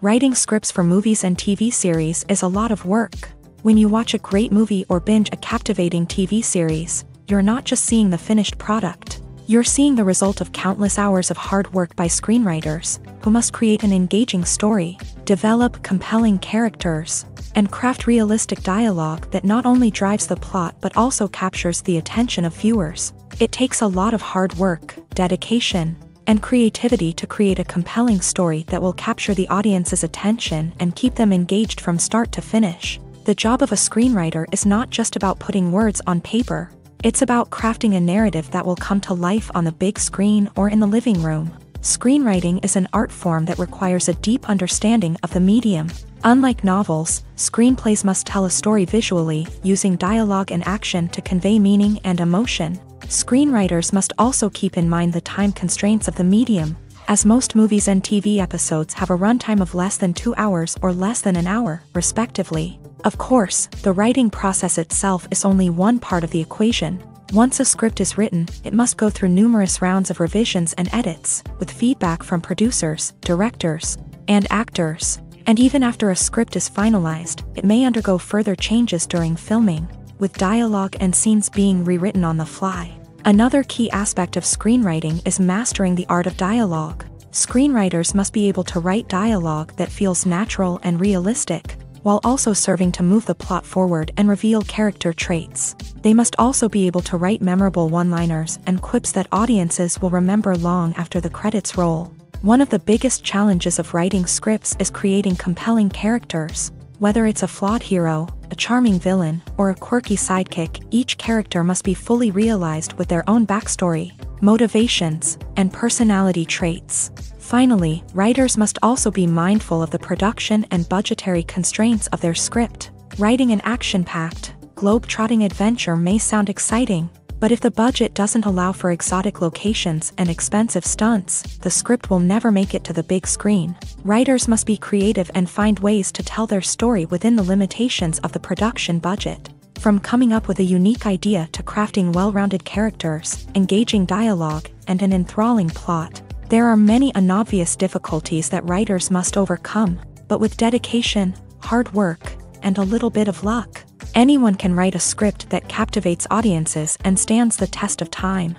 Speaker 1: Writing scripts for movies and TV series is a lot of work. When you watch a great movie or binge a captivating TV series, you're not just seeing the finished product. You're seeing the result of countless hours of hard work by screenwriters, who must create an engaging story, develop compelling characters, and craft realistic dialogue that not only drives the plot but also captures the attention of viewers. It takes a lot of hard work, dedication, and creativity to create a compelling story that will capture the audience's attention and keep them engaged from start to finish. The job of a screenwriter is not just about putting words on paper. It's about crafting a narrative that will come to life on the big screen or in the living room. Screenwriting is an art form that requires a deep understanding of the medium. Unlike novels, screenplays must tell a story visually, using dialogue and action to convey meaning and emotion. Screenwriters must also keep in mind the time constraints of the medium, as most movies and TV episodes have a runtime of less than 2 hours or less than an hour, respectively. Of course, the writing process itself is only one part of the equation. Once a script is written, it must go through numerous rounds of revisions and edits, with feedback from producers, directors, and actors. And even after a script is finalized, it may undergo further changes during filming, with dialogue and scenes being rewritten on the fly. Another key aspect of screenwriting is mastering the art of dialogue. Screenwriters must be able to write dialogue that feels natural and realistic, while also serving to move the plot forward and reveal character traits. They must also be able to write memorable one-liners and quips that audiences will remember long after the credits roll. One of the biggest challenges of writing scripts is creating compelling characters. Whether it's a flawed hero, a charming villain, or a quirky sidekick, each character must be fully realized with their own backstory, motivations, and personality traits. Finally, writers must also be mindful of the production and budgetary constraints of their script. Writing an action-packed, globe-trotting adventure may sound exciting, but if the budget doesn't allow for exotic locations and expensive stunts, the script will never make it to the big screen. Writers must be creative and find ways to tell their story within the limitations of the production budget. From coming up with a unique idea to crafting well-rounded characters, engaging dialogue, and an enthralling plot, there are many unobvious difficulties that writers must overcome, but with dedication, hard work, and a little bit of luck, anyone can write a script that captivates audiences and stands the test of time.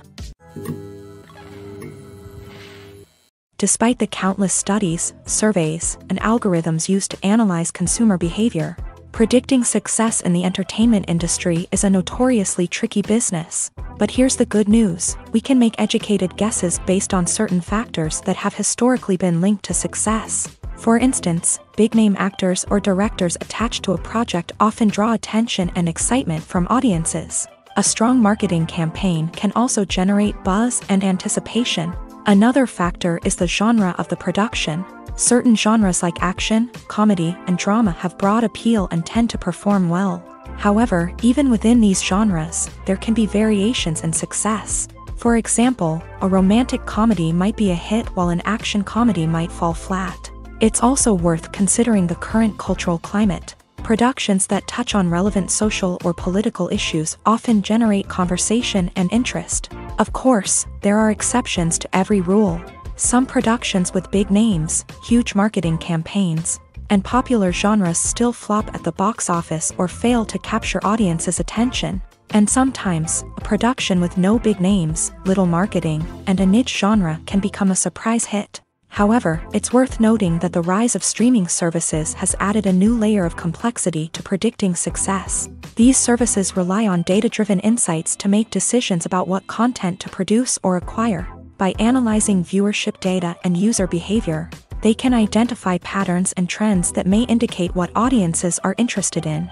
Speaker 1: Despite the countless studies, surveys, and algorithms used to analyze consumer behavior, predicting success in the entertainment industry is a notoriously tricky business. But here's the good news: we can make educated guesses based on certain factors that have historically been linked to success. For instance, big-name actors or directors attached to a project often draw attention and excitement from audiences. A strong marketing campaign can also generate buzz and anticipation. Another factor is the genre of the production. Certain genres like action, comedy, and drama have broad appeal and tend to perform well. However, even within these genres, there can be variations in success. For example, a romantic comedy might be a hit while an action comedy might fall flat. It's also worth considering the current cultural climate. Productions that touch on relevant social or political issues often generate conversation and interest. Of course, there are exceptions to every rule. Some productions with big names, huge marketing campaigns, and popular genres still flop at the box office or fail to capture audiences' attention. And sometimes, a production with no big names, little marketing, and a niche genre can become a surprise hit. However, it's worth noting that the rise of streaming services has added a new layer of complexity to predicting success. These services rely on data-driven insights to make decisions about what content to produce or acquire. By analyzing viewership data and user behavior, they can identify patterns and trends that may indicate what audiences are interested in.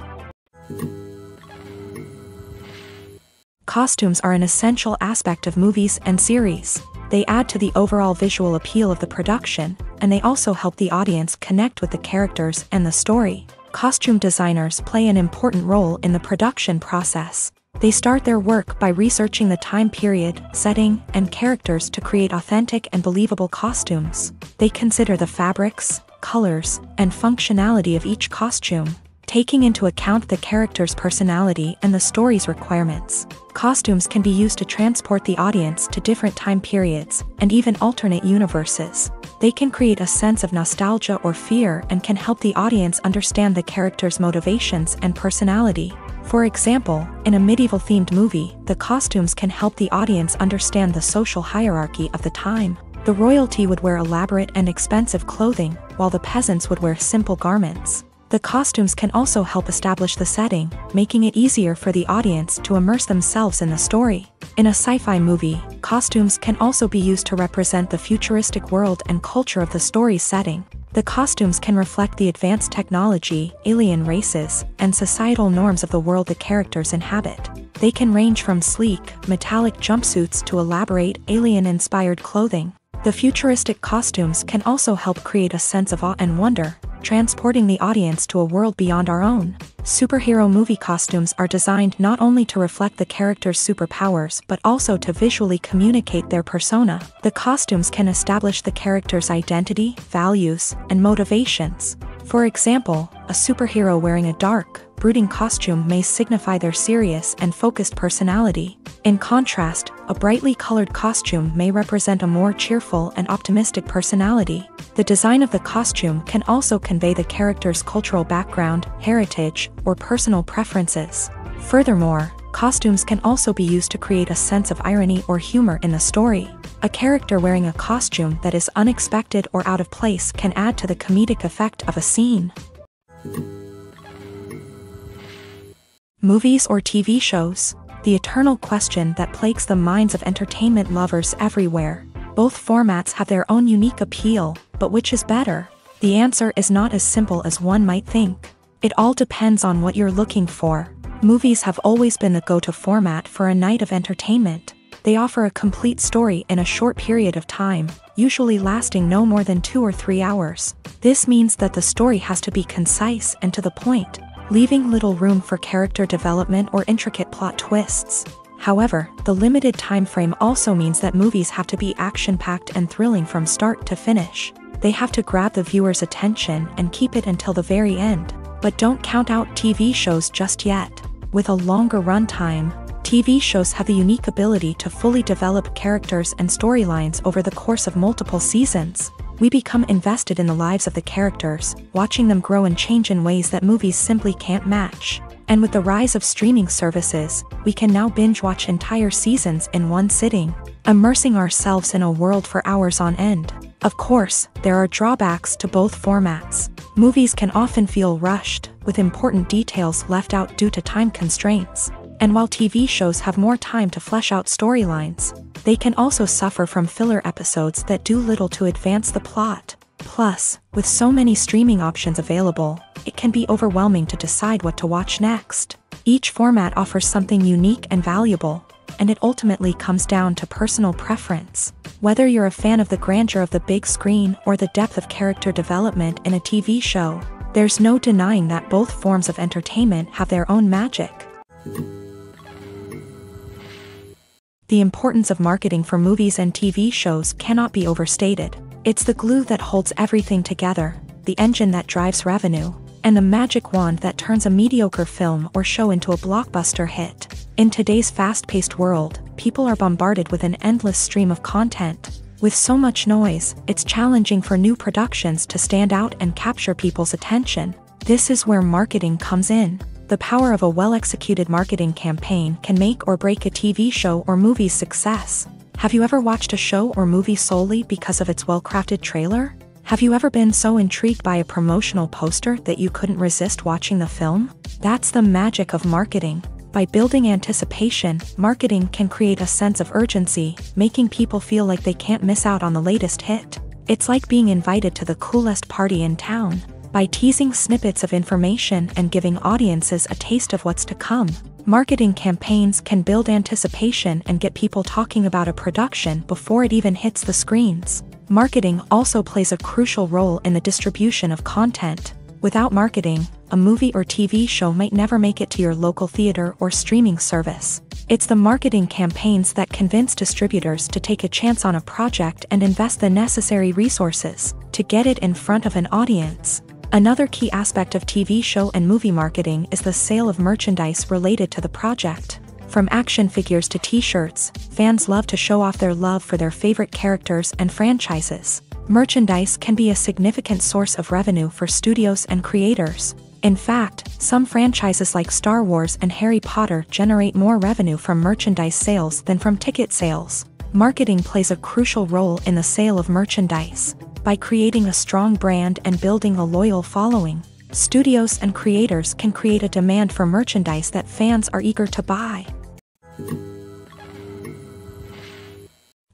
Speaker 1: Costumes are an essential aspect of movies and series. They add to the overall visual appeal of the production, and they also help the audience connect with the characters and the story. Costume designers play an important role in the production process. They start their work by researching the time period, setting, and characters to create authentic and believable costumes. They consider the fabrics, colors, and functionality of each costume, taking into account the character's personality and the story's requirements. Costumes can be used to transport the audience to different time periods and even alternate universes. They can create a sense of nostalgia or fear and can help the audience understand the character's motivations and personality. For example, in a medieval-themed movie, the costumes can help the audience understand the social hierarchy of the time. The royalty would wear elaborate and expensive clothing, while the peasants would wear simple garments. The costumes can also help establish the setting, making it easier for the audience to immerse themselves in the story. In a sci-fi movie, costumes can also be used to represent the futuristic world and culture of the story's setting. The costumes can reflect the advanced technology, alien races, and societal norms of the world the characters inhabit. They can range from sleek, metallic jumpsuits to elaborate, alien-inspired clothing. The futuristic costumes can also help create a sense of awe and wonder, transporting the audience to a world beyond our own. Superhero movie costumes are designed not only to reflect the character's superpowers but also to visually communicate their persona. The costumes can establish the character's identity, values, and motivations. For example, a superhero wearing a dark, brooding costume may signify their serious and focused personality. In contrast, a brightly colored costume may represent a more cheerful and optimistic personality. The design of the costume can also convey the character's cultural background, heritage, or personal preferences. Furthermore, costumes can also be used to create a sense of irony or humor in the story. A character wearing a costume that is unexpected or out of place can add to the comedic effect of a scene. Movies or TV shows? The eternal question that plagues the minds of entertainment lovers everywhere. Both formats have their own unique appeal, but which is better? The answer is not as simple as one might think. It all depends on what you're looking for. Movies have always been the go-to format for a night of entertainment. They offer a complete story in a short period of time, usually lasting no more than 2 or 3 hours. This means that the story has to be concise and to the point. leaving little room for character development or intricate plot twists. However, the limited time frame also means that movies have to be action-packed and thrilling from start to finish. They have to grab the viewer's attention and keep it until the very end. But don't count out TV shows just yet. With a longer runtime, TV shows have the unique ability to fully develop characters and storylines over the course of multiple seasons. We become invested in the lives of the characters, watching them grow and change in ways that movies simply can't match. And with the rise of streaming services, we can now binge-watch entire seasons in one sitting, immersing ourselves in a world for hours on end. Of course, there are drawbacks to both formats. Movies can often feel rushed, with important details left out due to time constraints. And while TV shows have more time to flesh out storylines, they can also suffer from filler episodes that do little to advance the plot. Plus, with so many streaming options available, it can be overwhelming to decide what to watch next. Each format offers something unique and valuable, and it ultimately comes down to personal preference. Whether you're a fan of the grandeur of the big screen or the depth of character development in a TV show, there's no denying that both forms of entertainment have their own magic. The importance of marketing for movies and TV shows cannot be overstated. It's the glue that holds everything together, the engine that drives revenue, and the magic wand that turns a mediocre film or show into a blockbuster hit. In today's fast-paced world, people are bombarded with an endless stream of content. With so much noise, it's challenging for new productions to stand out and capture people's attention. This is where marketing comes in. The power of a well-executed marketing campaign can make or break a TV show or movie's success. Have you ever watched a show or movie solely because of its well-crafted trailer? Have you ever been so intrigued by a promotional poster that you couldn't resist watching the film? That's the magic of marketing. By building anticipation, marketing can create a sense of urgency, making people feel like they can't miss out on the latest hit. It's like being invited to the coolest party in town. By teasing snippets of information and giving audiences a taste of what's to come, marketing campaigns can build anticipation and get people talking about a production before it even hits the screens. Marketing also plays a crucial role in the distribution of content. Without marketing, a movie or TV show might never make it to your local theater or streaming service. It's the marketing campaigns that convince distributors to take a chance on a project and invest the necessary resources to get it in front of an audience. Another key aspect of TV show and movie marketing is the sale of merchandise related to the project. From action figures to t-shirts, fans love to show off their love for their favorite characters and franchises. Merchandise can be a significant source of revenue for studios and creators. In fact, some franchises like Star Wars and Harry Potter generate more revenue from merchandise sales than from ticket sales. Marketing plays a crucial role in the sale of merchandise. By creating a strong brand and building a loyal following, studios and creators can create a demand for merchandise that fans are eager to buy.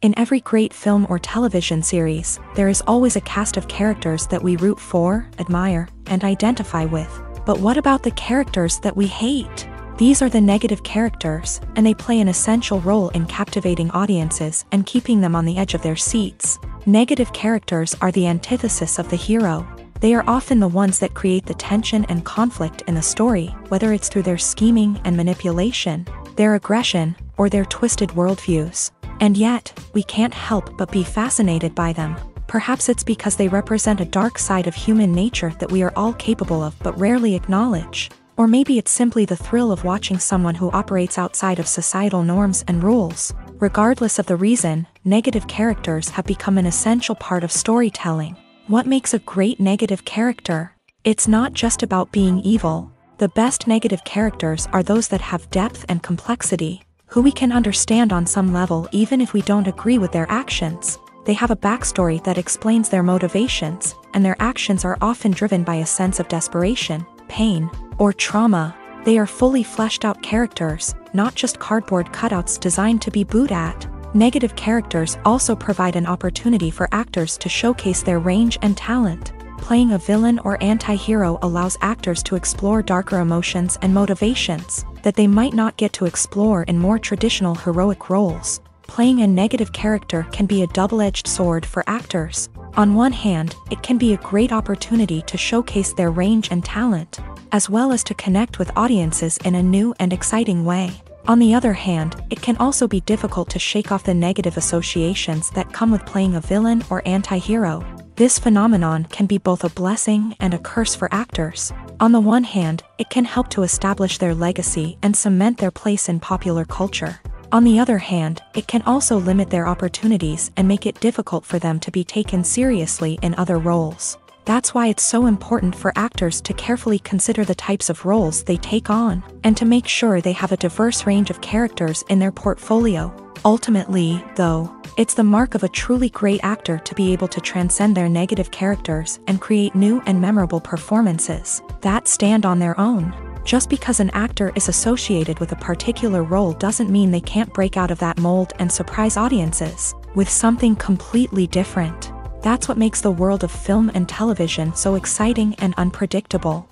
Speaker 1: In every great film or television series, there is always a cast of characters that we root for, admire, and identify with. But what about the characters that we hate? These are the negative characters, and they play an essential role in captivating audiences and keeping them on the edge of their seats. Negative characters are the antithesis of the hero. They are often the ones that create the tension and conflict in the story, whether it's through their scheming and manipulation, their aggression, or their twisted worldviews. And yet, we can't help but be fascinated by them. Perhaps it's because they represent a dark side of human nature that we are all capable of but rarely acknowledge. Or maybe it's simply the thrill of watching someone who operates outside of societal norms and rules. Regardless of the reason, negative characters have become an essential part of storytelling. What makes a great negative character? It's not just about being evil. The best negative characters are those that have depth and complexity, who we can understand on some level even if we don't agree with their actions. They have a backstory that explains their motivations, and their actions are often driven by a sense of desperation, pain, or trauma. They are fully fleshed out characters, not just cardboard cutouts designed to be booed at. Negative characters also provide an opportunity for actors to showcase their range and talent. Playing a villain or anti-hero allows actors to explore darker emotions and motivations that they might not get to explore in more traditional heroic roles. Playing a negative character can be a double-edged sword for actors. On one hand, it can be a great opportunity to showcase their range and talent. as well as to connect with audiences in a new and exciting way. On the other hand, it can also be difficult to shake off the negative associations that come with playing a villain or anti-hero. This phenomenon can be both a blessing and a curse for actors. On the one hand, it can help to establish their legacy and cement their place in popular culture. On the other hand, it can also limit their opportunities and make it difficult for them to be taken seriously in other roles. That's why it's so important for actors to carefully consider the types of roles they take on, and to make sure they have a diverse range of characters in their portfolio. Ultimately, though, it's the mark of a truly great actor to be able to transcend their negative characters and create new and memorable performances that stand on their own. Just because an actor is associated with a particular role doesn't mean they can't break out of that mold and surprise audiences with something completely different. That's what makes the world of film and television so exciting and unpredictable.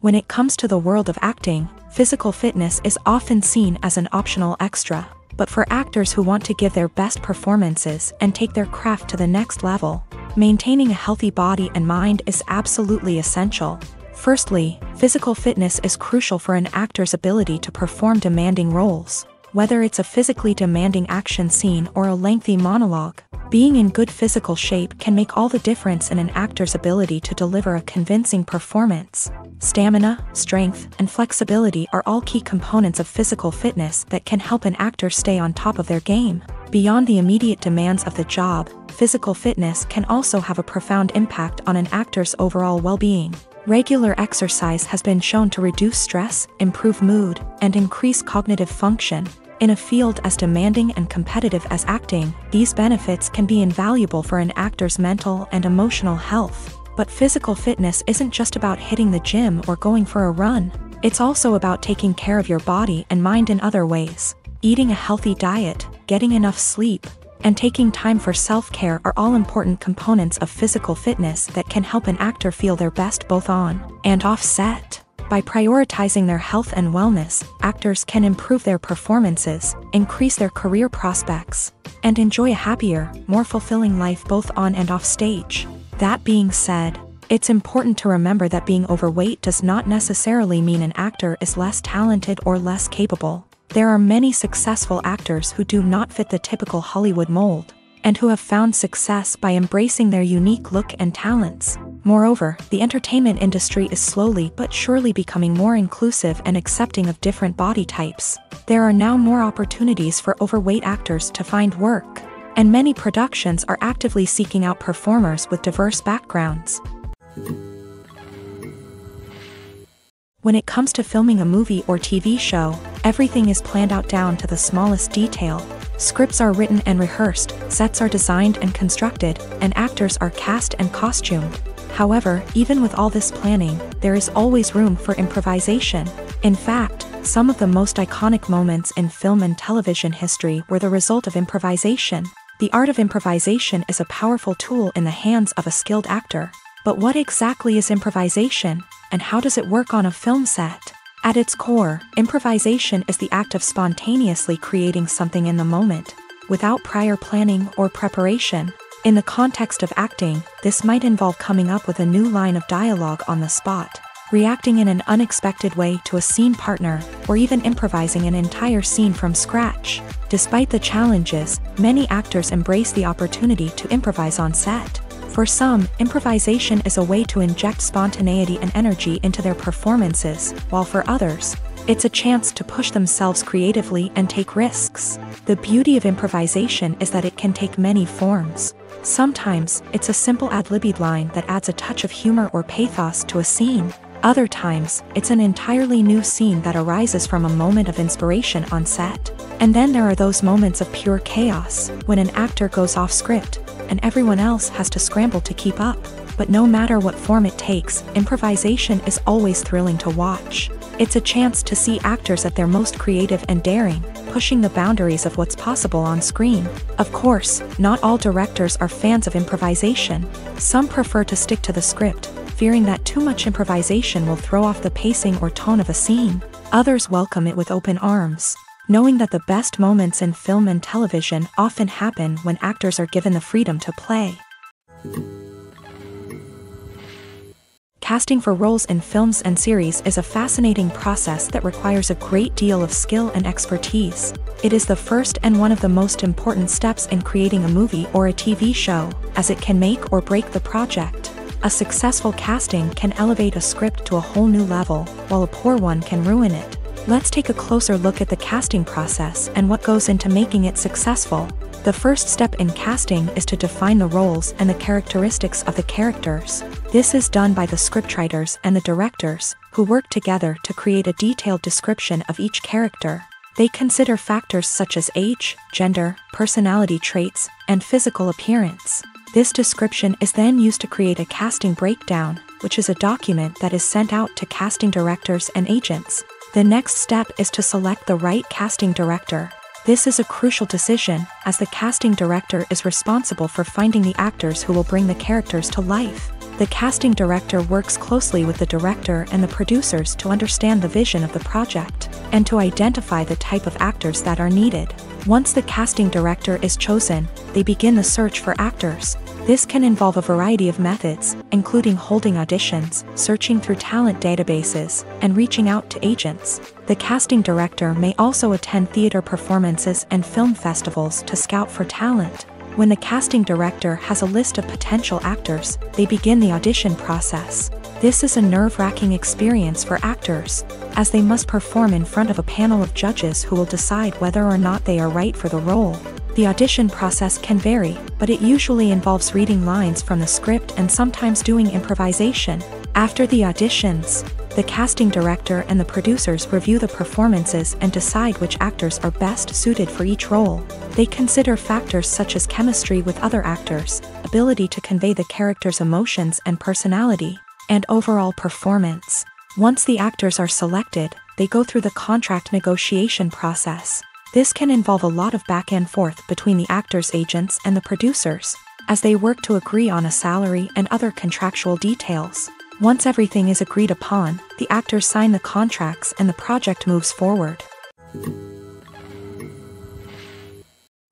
Speaker 1: When it comes to the world of acting, physical fitness is often seen as an optional extra. But for actors who want to give their best performances and take their craft to the next level, maintaining a healthy body and mind is absolutely essential. Firstly, physical fitness is crucial for an actor's ability to perform demanding roles. Whether it's a physically demanding action scene or a lengthy monologue, being in good physical shape can make all the difference in an actor's ability to deliver a convincing performance. Stamina, strength, and flexibility are all key components of physical fitness that can help an actor stay on top of their game. Beyond the immediate demands of the job, physical fitness can also have a profound impact on an actor's overall well-being. Regular exercise has been shown to reduce stress, improve mood, and increase cognitive function. In a field as demanding and competitive as acting, these benefits can be invaluable for an actor's mental and emotional health. But physical fitness isn't just about hitting the gym or going for a run. It's also about taking care of your body and mind in other ways. Eating a healthy diet, getting enough sleep, and taking time for self-care are all important components of physical fitness that can help an actor feel their best both on and off set. By prioritizing their health and wellness, actors can improve their performances, increase their career prospects, and enjoy a happier, more fulfilling life both on and off stage. That being said, it's important to remember that being overweight does not necessarily mean an actor is less talented or less capable. There are many successful actors who do not fit the typical Hollywood mold, and who have found success by embracing their unique look and talents. Moreover, the entertainment industry is slowly but surely becoming more inclusive and accepting of different body types. There are now more opportunities for overweight actors to find work, and many productions are actively seeking out performers with diverse backgrounds. When it comes to filming a movie or TV show, everything is planned out down to the smallest detail. Scripts are written and rehearsed, sets are designed and constructed, and actors are cast and costumed. However, even with all this planning, there is always room for improvisation. In fact, some of the most iconic moments in film and television history were the result of improvisation. The art of improvisation is a powerful tool in the hands of a skilled actor. But what exactly is improvisation, and how does it work on a film set? At its core, improvisation is the act of spontaneously creating something in the moment, without prior planning or preparation. In the context of acting, this might involve coming up with a new line of dialogue on the spot, reacting in an unexpected way to a scene partner, or even improvising an entire scene from scratch. Despite the challenges, many actors embrace the opportunity to improvise on set. For some, improvisation is a way to inject spontaneity and energy into their performances, while for others, it's a chance to push themselves creatively and take risks. The beauty of improvisation is that it can take many forms. Sometimes, it's a simple ad-libbed line that adds a touch of humor or pathos to a scene. Other times, it's an entirely new scene that arises from a moment of inspiration on set. And then there are those moments of pure chaos, when an actor goes off script, and everyone else has to scramble to keep up. But no matter what form it takes, improvisation is always thrilling to watch. It's a chance to see actors at their most creative and daring, pushing the boundaries of what's possible on screen. Of course, not all directors are fans of improvisation. Some prefer to stick to the script, fearing that too much improvisation will throw off the pacing or tone of a scene. Others welcome it with open arms, knowing that the best moments in film and television often happen when actors are given the freedom to play. Casting for roles in films and series is a fascinating process that requires a great deal of skill and expertise. It is the first and one of the most important steps in creating a movie or a TV show, as it can make or break the project. A successful casting can elevate a script to a whole new level, while a poor one can ruin it. Let's take a closer look at the casting process and what goes into making it successful. The first step in casting is to define the roles and the characteristics of the characters. This is done by the scriptwriters and the directors, who work together to create a detailed description of each character. They consider factors such as age, gender, personality traits, and physical appearance. This description is then used to create a casting breakdown, which is a document that is sent out to casting directors and agents. The next step is to select the right casting director. This is a crucial decision, as the casting director is responsible for finding the actors who will bring the characters to life. The casting director works closely with the director and the producers to understand the vision of the project, and to identify the type of actors that are needed. Once the casting director is chosen, they begin the search for actors. This can involve a variety of methods, including holding auditions, searching through talent databases, and reaching out to agents. The casting director may also attend theater performances and film festivals to scout for talent. When the casting director has a list of potential actors, they begin the audition process. This is a nerve-wracking experience for actors, as they must perform in front of a panel of judges who will decide whether or not they are right for the role. The audition process can vary, but it usually involves reading lines from the script and sometimes doing improvisation. After the auditions, the casting director and the producers review the performances and decide which actors are best suited for each role. They consider factors such as chemistry with other actors, ability to convey the character's emotions and personality, and overall performance. Once the actors are selected, they go through the contract negotiation process. This can involve a lot of back and forth between the actors' agents and the producers, as they work to agree on a salary and other contractual details. Once everything is agreed upon, the actors sign the contracts and the project moves forward.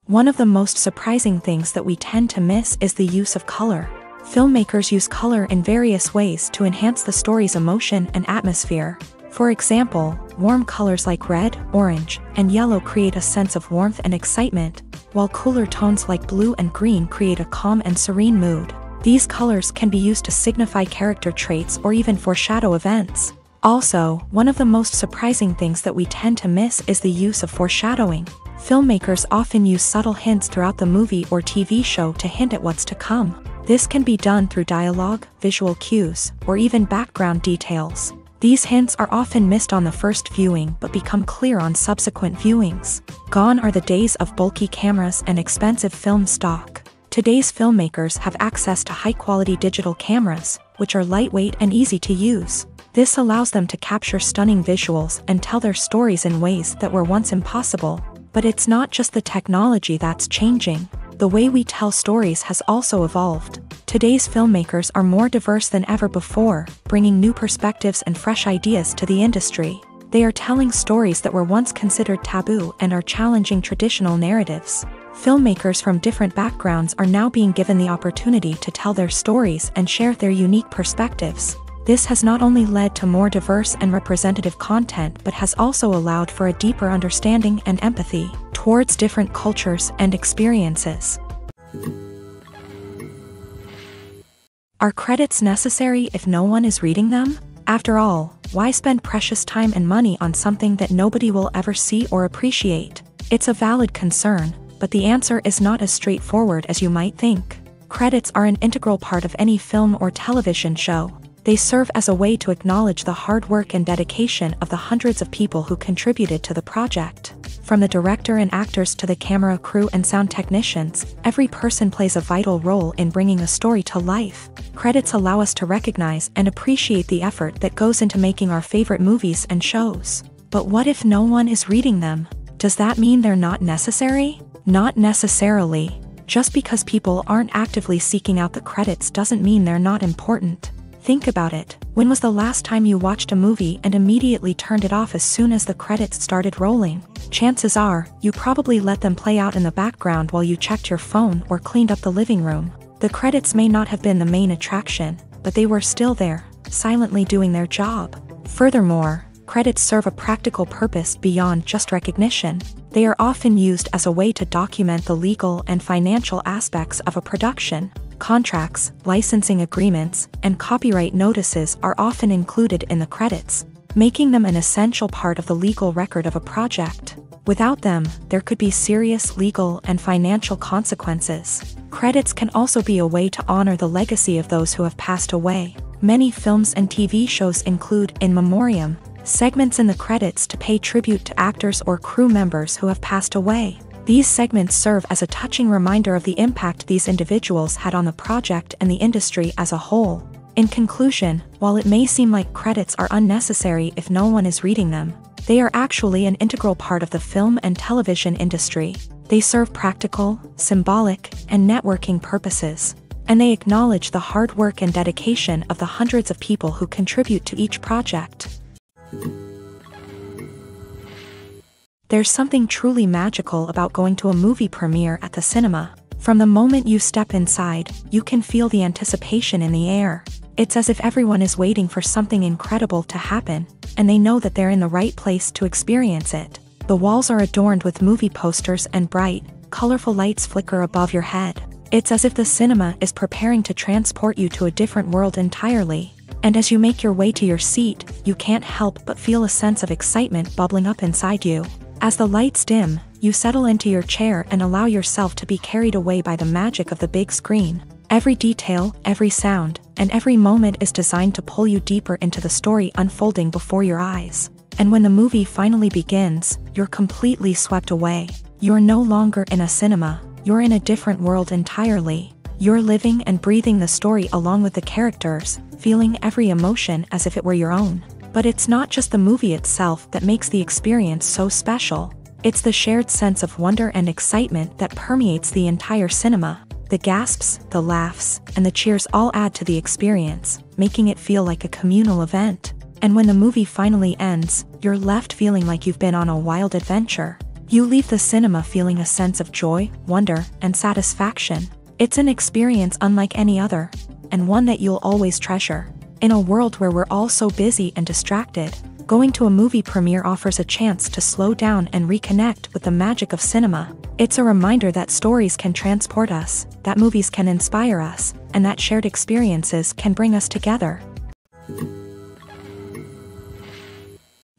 Speaker 1: One of the most surprising things that we tend to miss is the use of color. Filmmakers use color in various ways to enhance the story's emotion and atmosphere. For example, warm colors like red, orange, and yellow create a sense of warmth and excitement, while cooler tones like blue and green create a calm and serene mood. These colors can be used to signify character traits or even foreshadow events. Also, one of the most surprising things that we tend to miss is the use of foreshadowing. Filmmakers often use subtle hints throughout the movie or TV show to hint at what's to come. This can be done through dialogue, visual cues, or even background details. These hints are often missed on the first viewing but become clear on subsequent viewings. Gone are the days of bulky cameras and expensive film stock. Today's filmmakers have access to high-quality digital cameras, which are lightweight and easy to use. This allows them to capture stunning visuals and tell their stories in ways that were once impossible. But it's not just the technology that's changing. The way we tell stories has also evolved. Today's filmmakers are more diverse than ever before, bringing new perspectives and fresh ideas to the industry. They are telling stories that were once considered taboo and are challenging traditional narratives. Filmmakers from different backgrounds are now being given the opportunity to tell their stories and share their unique perspectives. This has not only led to more diverse and representative content but has also allowed for a deeper understanding and empathy towards different cultures and experiences. Are credits necessary if no one is reading them? After all, why spend precious time and money on something that nobody will ever see or appreciate? It's a valid concern, but the answer is not as straightforward as you might think. Credits are an integral part of any film or television show. They serve as a way to acknowledge the hard work and dedication of the hundreds of people who contributed to the project. From the director and actors to the camera crew and sound technicians, every person plays a vital role in bringing a story to life. Credits allow us to recognize and appreciate the effort that goes into making our favorite movies and shows. But what if no one is reading them? Does that mean they're not necessary? Not necessarily. Just because people aren't actively seeking out the credits doesn't mean they're not important. Think about it. When was the last time you watched a movie and immediately turned it off as soon as the credits started rolling? Chances are, you probably let them play out in the background while you checked your phone or cleaned up the living room. The credits may not have been the main attraction, but they were still there. silently doing their job. Furthermore, credits serve a practical purpose beyond just recognition. They are often used as a way to document the legal and financial aspects of a production. Contracts, licensing agreements, and copyright notices are often included in the credits, making them an essential part of the legal record of a project. Without them, there could be serious legal and financial consequences. Credits can also be a way to honor the legacy of those who have passed away. Many films and TV shows include in memoriam segments in the credits to pay tribute to actors or crew members who have passed away. These segments serve as a touching reminder of the impact these individuals had on the project and the industry as a whole. In conclusion, while it may seem like credits are unnecessary if no one is reading them, they are actually an integral part of the film and television industry. They serve practical, symbolic, and networking purposes, and they acknowledge the hard work and dedication of the hundreds of people who contribute to each project. There's something truly magical about going to a movie premiere at the cinema. From the moment you step inside, you can feel the anticipation in the air. It's as if everyone is waiting for something incredible to happen, and they know that they're in the right place to experience it. The walls are adorned with movie posters and bright, colorful lights flicker above your head. It's as if the cinema is preparing to transport you to a different world entirely. And as you make your way to your seat, you can't help but feel a sense of excitement bubbling up inside you. As the lights dim, you settle into your chair and allow yourself to be carried away by the magic of the big screen. Every detail, every sound, and every moment is designed to pull you deeper into the story unfolding before your eyes. And when the movie finally begins, you're completely swept away. You're no longer in a cinema, you're in a different world entirely. You're living and breathing the story along with the characters, feeling every emotion as if it were your own. But it's not just the movie itself that makes the experience so special. It's the shared sense of wonder and excitement that permeates the entire cinema. The gasps, the laughs, and the cheers all add to the experience, making it feel like a communal event. And when the movie finally ends, you're left feeling like you've been on a wild adventure. You leave the cinema feeling a sense of joy, wonder, and satisfaction. It's an experience unlike any other, and one that you'll always treasure. In a world where we're all so busy and distracted, going to a movie premiere offers a chance to slow down and reconnect with the magic of cinema. It's a reminder that stories can transport us, that movies can inspire us, and that shared experiences can bring us together.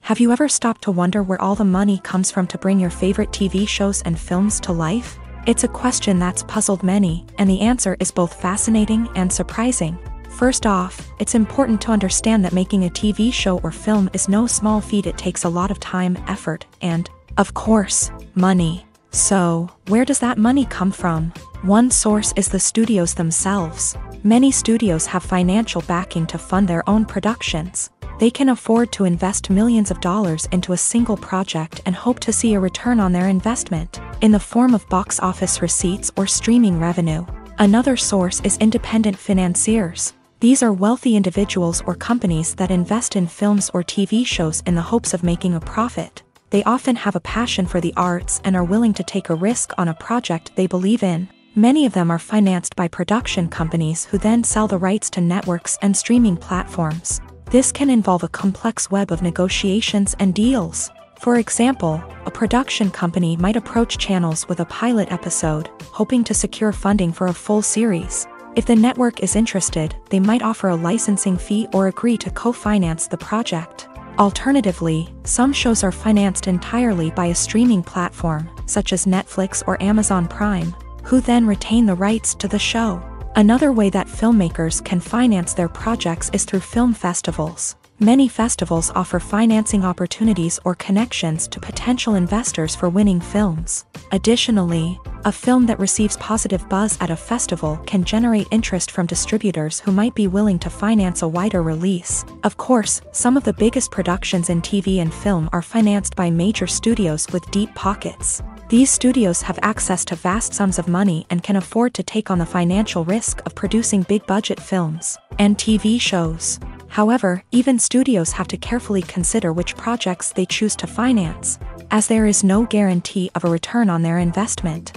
Speaker 1: Have you ever stopped to wonder where all the money comes from to bring your favorite TV shows and films to life? It's a question that's puzzled many, and the answer is both fascinating and surprising. First off, it's important to understand that making a TV show or film is no small feat. It takes a lot of time, effort, and, of course, money. So, where does that money come from? One source is the studios themselves. Many studios have financial backing to fund their own productions. They can afford to invest millions of dollars into a single project and hope to see a return on their investment, in the form of box office receipts or streaming revenue. Another source is independent financiers. These are wealthy individuals or companies that invest in films or TV shows in the hopes of making a profit. They often have a passion for the arts and are willing to take a risk on a project they believe in. Many of them are financed by production companies who then sell the rights to networks and streaming platforms. This can involve a complex web of negotiations and deals. For example, a production company might approach channels with a pilot episode, hoping to secure funding for a full series. If the network is interested, they might offer a licensing fee or agree to co-finance the project. Alternatively, some shows are financed entirely by a streaming platform, such as Netflix or Amazon Prime, who then retain the rights to the show. Another way that filmmakers can finance their projects is through film festivals. Many festivals offer financing opportunities or connections to potential investors for winning films. Additionally, a film that receives positive buzz at a festival can generate interest from distributors who might be willing to finance a wider release. Of course, some of the biggest productions in TV and film are financed by major studios with deep pockets. These studios have access to vast sums of money and can afford to take on the financial risk of producing big-budget films and TV shows. However, even studios have to carefully consider which projects they choose to finance, as there is no guarantee of a return on their investment.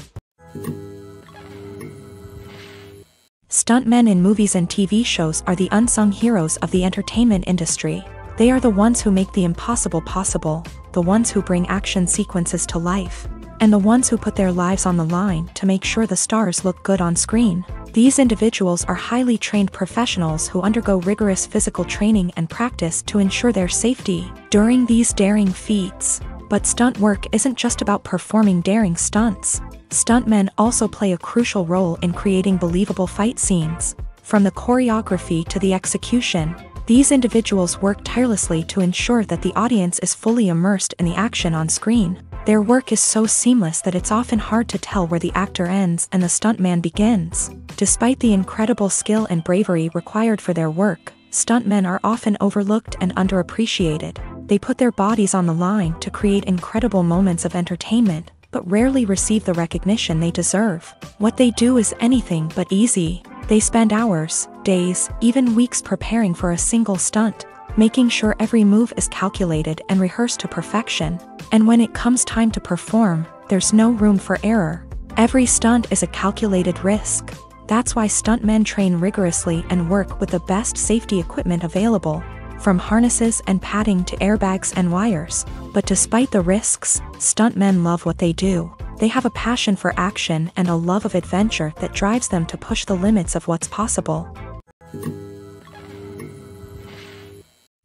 Speaker 1: Stuntmen in movies and TV shows are the unsung heroes of the entertainment industry. They are the ones who make the impossible possible, the ones who bring action sequences to life, and the ones who put their lives on the line to make sure the stars look good on screen. These individuals are highly trained professionals who undergo rigorous physical training and practice to ensure their safety during these daring feats. But stunt work isn't just about performing daring stunts. Stuntmen also play a crucial role in creating believable fight scenes. From the choreography to the execution, these individuals work tirelessly to ensure that the audience is fully immersed in the action on screen. Their work is so seamless that it's often hard to tell where the actor ends and the stuntman begins. Despite the incredible skill and bravery required for their work, stuntmen are often overlooked and underappreciated. They put their bodies on the line to create incredible moments of entertainment, but rarely receive the recognition they deserve. What they do is anything but easy. They spend hours, days, even weeks preparing for a single stunt, making sure every move is calculated and rehearsed to perfection. And when it comes time to perform, there's no room for error. Every stunt is a calculated risk. That's why stuntmen train rigorously and work with the best safety equipment available, from harnesses and padding to airbags and wires. But despite the risks, stuntmen love what they do. They have a passion for action and a love of adventure that drives them to push the limits of what's possible.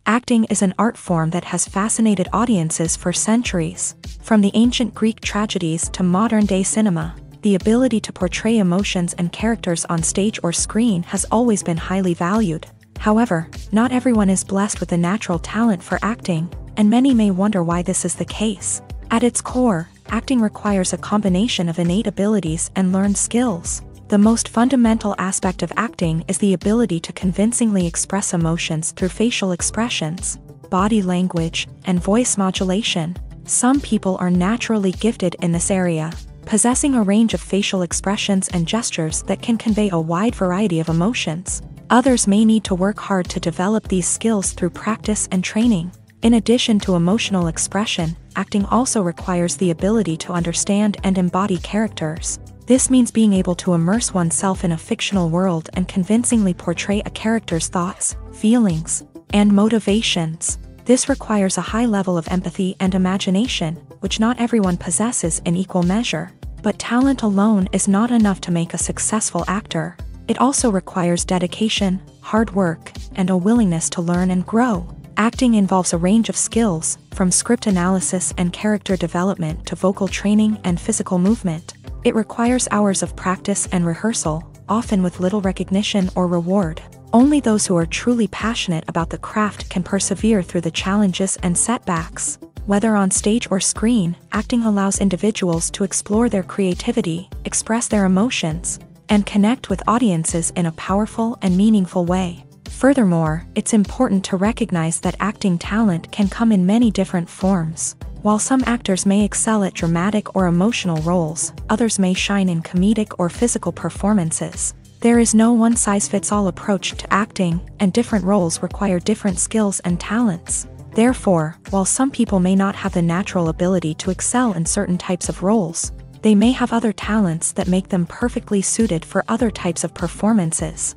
Speaker 1: Acting is an art form that has fascinated audiences for centuries. From the ancient Greek tragedies to modern-day cinema, the ability to portray emotions and characters on stage or screen has always been highly valued. However, not everyone is blessed with a natural talent for acting, and many may wonder why this is the case. At its core, acting requires a combination of innate abilities and learned skills. The most fundamental aspect of acting is the ability to convincingly express emotions through facial expressions, body language, and voice modulation. Some people are naturally gifted in this area, possessing a range of facial expressions and gestures that can convey a wide variety of emotions. Others may need to work hard to develop these skills through practice and training. In addition to emotional expression, acting also requires the ability to understand and embody characters. This means being able to immerse oneself in a fictional world and convincingly portray a character's thoughts, feelings, and motivations. This requires a high level of empathy and imagination, which not everyone possesses in equal measure. But talent alone is not enough to make a successful actor. It also requires dedication, hard work, and a willingness to learn and grow. Acting involves a range of skills, from script analysis and character development to vocal training and physical movement. It requires hours of practice and rehearsal, often with little recognition or reward. Only those who are truly passionate about the craft can persevere through the challenges and setbacks. Whether on stage or screen, acting allows individuals to explore their creativity, express their emotions, and connect with audiences in a powerful and meaningful way. Furthermore, it's important to recognize that acting talent can come in many different forms. While some actors may excel at dramatic or emotional roles, others may shine in comedic or physical performances. There is no one-size-fits-all approach to acting, and different roles require different skills and talents. Therefore, while some people may not have the natural ability to excel in certain types of roles, they may have other talents that make them perfectly suited for other types of performances.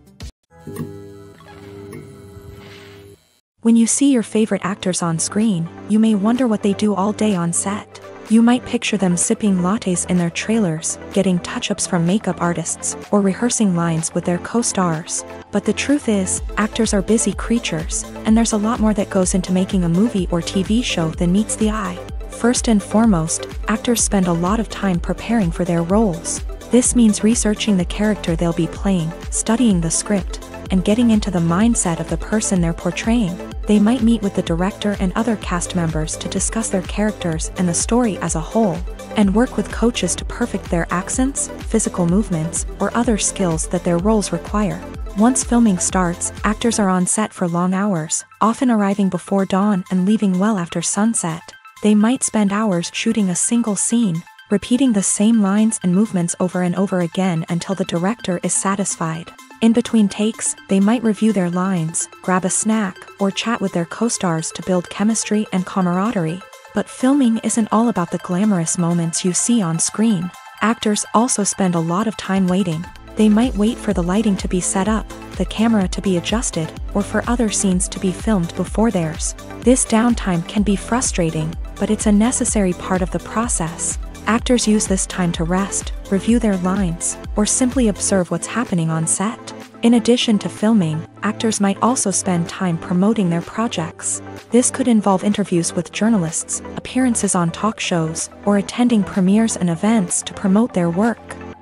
Speaker 1: When you see your favorite actors on screen, you may wonder what they do all day on set. You might picture them sipping lattes in their trailers, getting touch-ups from makeup artists, or rehearsing lines with their co-stars. But the truth is, actors are busy creatures, and there's a lot more that goes into making a movie or TV show than meets the eye. First and foremost, actors spend a lot of time preparing for their roles. This means researching the character they'll be playing, studying the script, and getting into the mindset of the person they're portraying. They might meet with the director and other cast members to discuss their characters and the story as a whole, and work with coaches to perfect their accents, physical movements, or other skills that their roles require. Once filming starts, actors are on set for long hours, often arriving before dawn and leaving well after sunset. They might spend hours shooting a single scene, repeating the same lines and movements over and over again until the director is satisfied. In between takes, they might review their lines, grab a snack, or chat with their co-stars to build chemistry and camaraderie. But filming isn't all about the glamorous moments you see on screen. Actors also spend a lot of time waiting. They might wait for the lighting to be set up, the camera to be adjusted, or for other scenes to be filmed before theirs. This downtime can be frustrating, but it's a necessary part of the process. Actors use this time to rest, review their lines, or simply observe what's happening on set. In addition to filming, actors might also spend time promoting their projects. This could involve interviews with journalists, appearances on talk shows, or attending premieres and events to promote their work.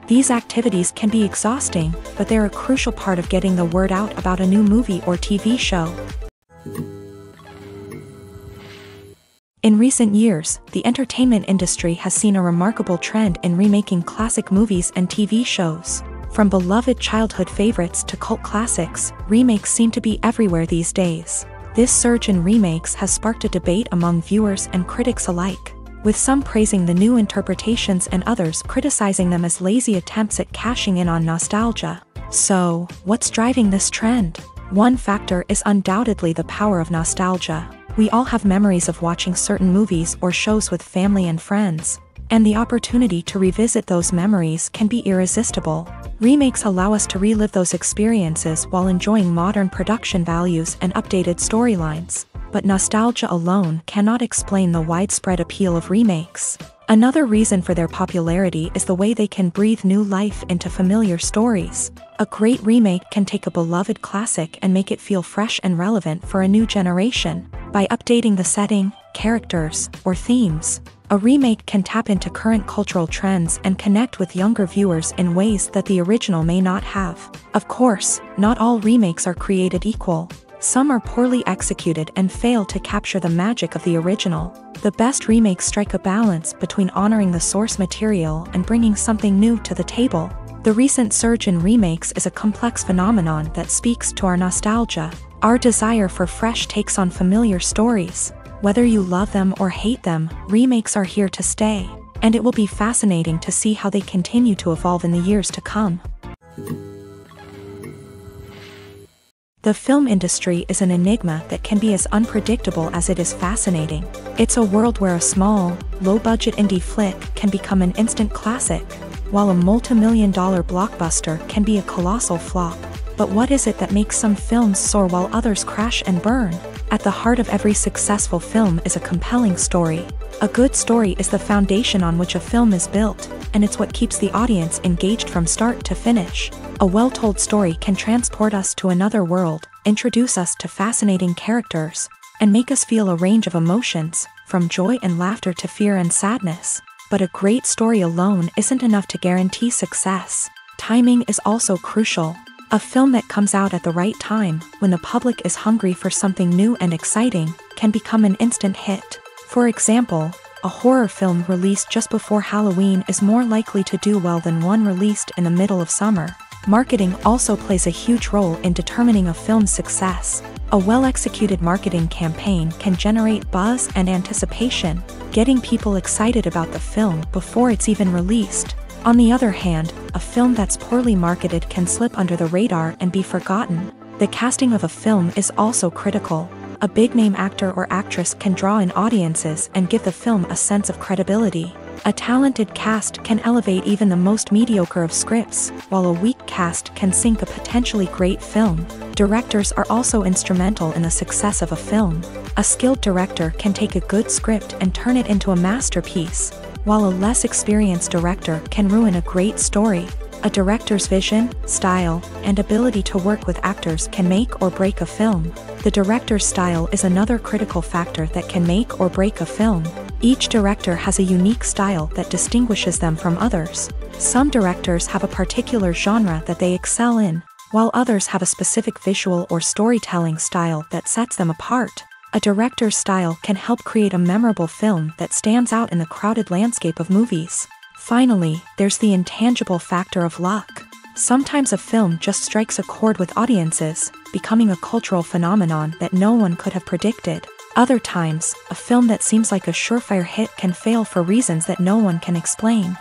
Speaker 1: These activities can be exhausting, but they're a crucial part of getting the word out about a new movie or TV show. In recent years, the entertainment industry has seen a remarkable trend in remaking classic movies and TV shows. From beloved childhood favorites to cult classics, remakes seem to be everywhere these days. This surge in remakes has sparked a debate among viewers and critics alike, with some praising the new interpretations and others criticizing them as lazy attempts at cashing in on nostalgia. So, what's driving this trend? One factor is undoubtedly the power of nostalgia. We all have memories of watching certain movies or shows with family and friends, and the opportunity to revisit those memories can be irresistible. Remakes allow us to relive those experiences while enjoying modern production values and updated storylines. But nostalgia alone cannot explain the widespread appeal of remakes. Another reason for their popularity is the way they can breathe new life into familiar stories. A great remake can take a beloved classic and make it feel fresh and relevant for a new generation. By updating the setting, characters, or themes, a remake can tap into current cultural trends and connect with younger viewers in ways that the original may not have. Of course, not all remakes are created equal. Some are poorly executed and fail to capture the magic of the original. The best remakes strike a balance between honoring the source material and bringing something new to the table. The recent surge in remakes is a complex phenomenon that speaks to our nostalgia, our desire for fresh takes on familiar stories. Whether you love them or hate them, remakes are here to stay, and it will be fascinating to see how they continue to evolve in the years to come. The film industry is an enigma that can be as unpredictable as it is fascinating. It's a world where a small, low-budget indie flick can become an instant classic, while a multi-million-dollar blockbuster can be a colossal flop. But what is it that makes some films soar while others crash and burn? At the heart of every successful film is a compelling story. A good story is the foundation on which a film is built, and it's what keeps the audience engaged from start to finish. A well-told story can transport us to another world, introduce us to fascinating characters, and make us feel a range of emotions, from joy and laughter to fear and sadness. But a great story alone isn't enough to guarantee success. Timing is also crucial. A film that comes out at the right time, when the public is hungry for something new and exciting, can become an instant hit. For example, a horror film released just before Halloween is more likely to do well than one released in the middle of summer. Marketing also plays a huge role in determining a film's success. A well-executed marketing campaign can generate buzz and anticipation, getting people excited about the film before it's even released. On the other hand, a film that's poorly marketed can slip under the radar and be forgotten. The casting of a film is also critical. A big-name actor or actress can draw in audiences and give the film a sense of credibility. A talented cast can elevate even the most mediocre of scripts, while a weak cast can sink a potentially great film. Directors are also instrumental in the success of a film. A skilled director can take a good script and turn it into a masterpiece, while a less experienced director can ruin a great story. A director's vision, style, and ability to work with actors can make or break a film. The director's style is another critical factor that can make or break a film. Each director has a unique style that distinguishes them from others. Some directors have a particular genre that they excel in, while others have a specific visual or storytelling style that sets them apart. A director's style can help create a memorable film that stands out in the crowded landscape of movies. Finally, there's the intangible factor of luck. Sometimes a film just strikes a chord with audiences, becoming a cultural phenomenon that no one could have predicted. Other times, a film that seems like a surefire hit can fail for reasons that no one can explain.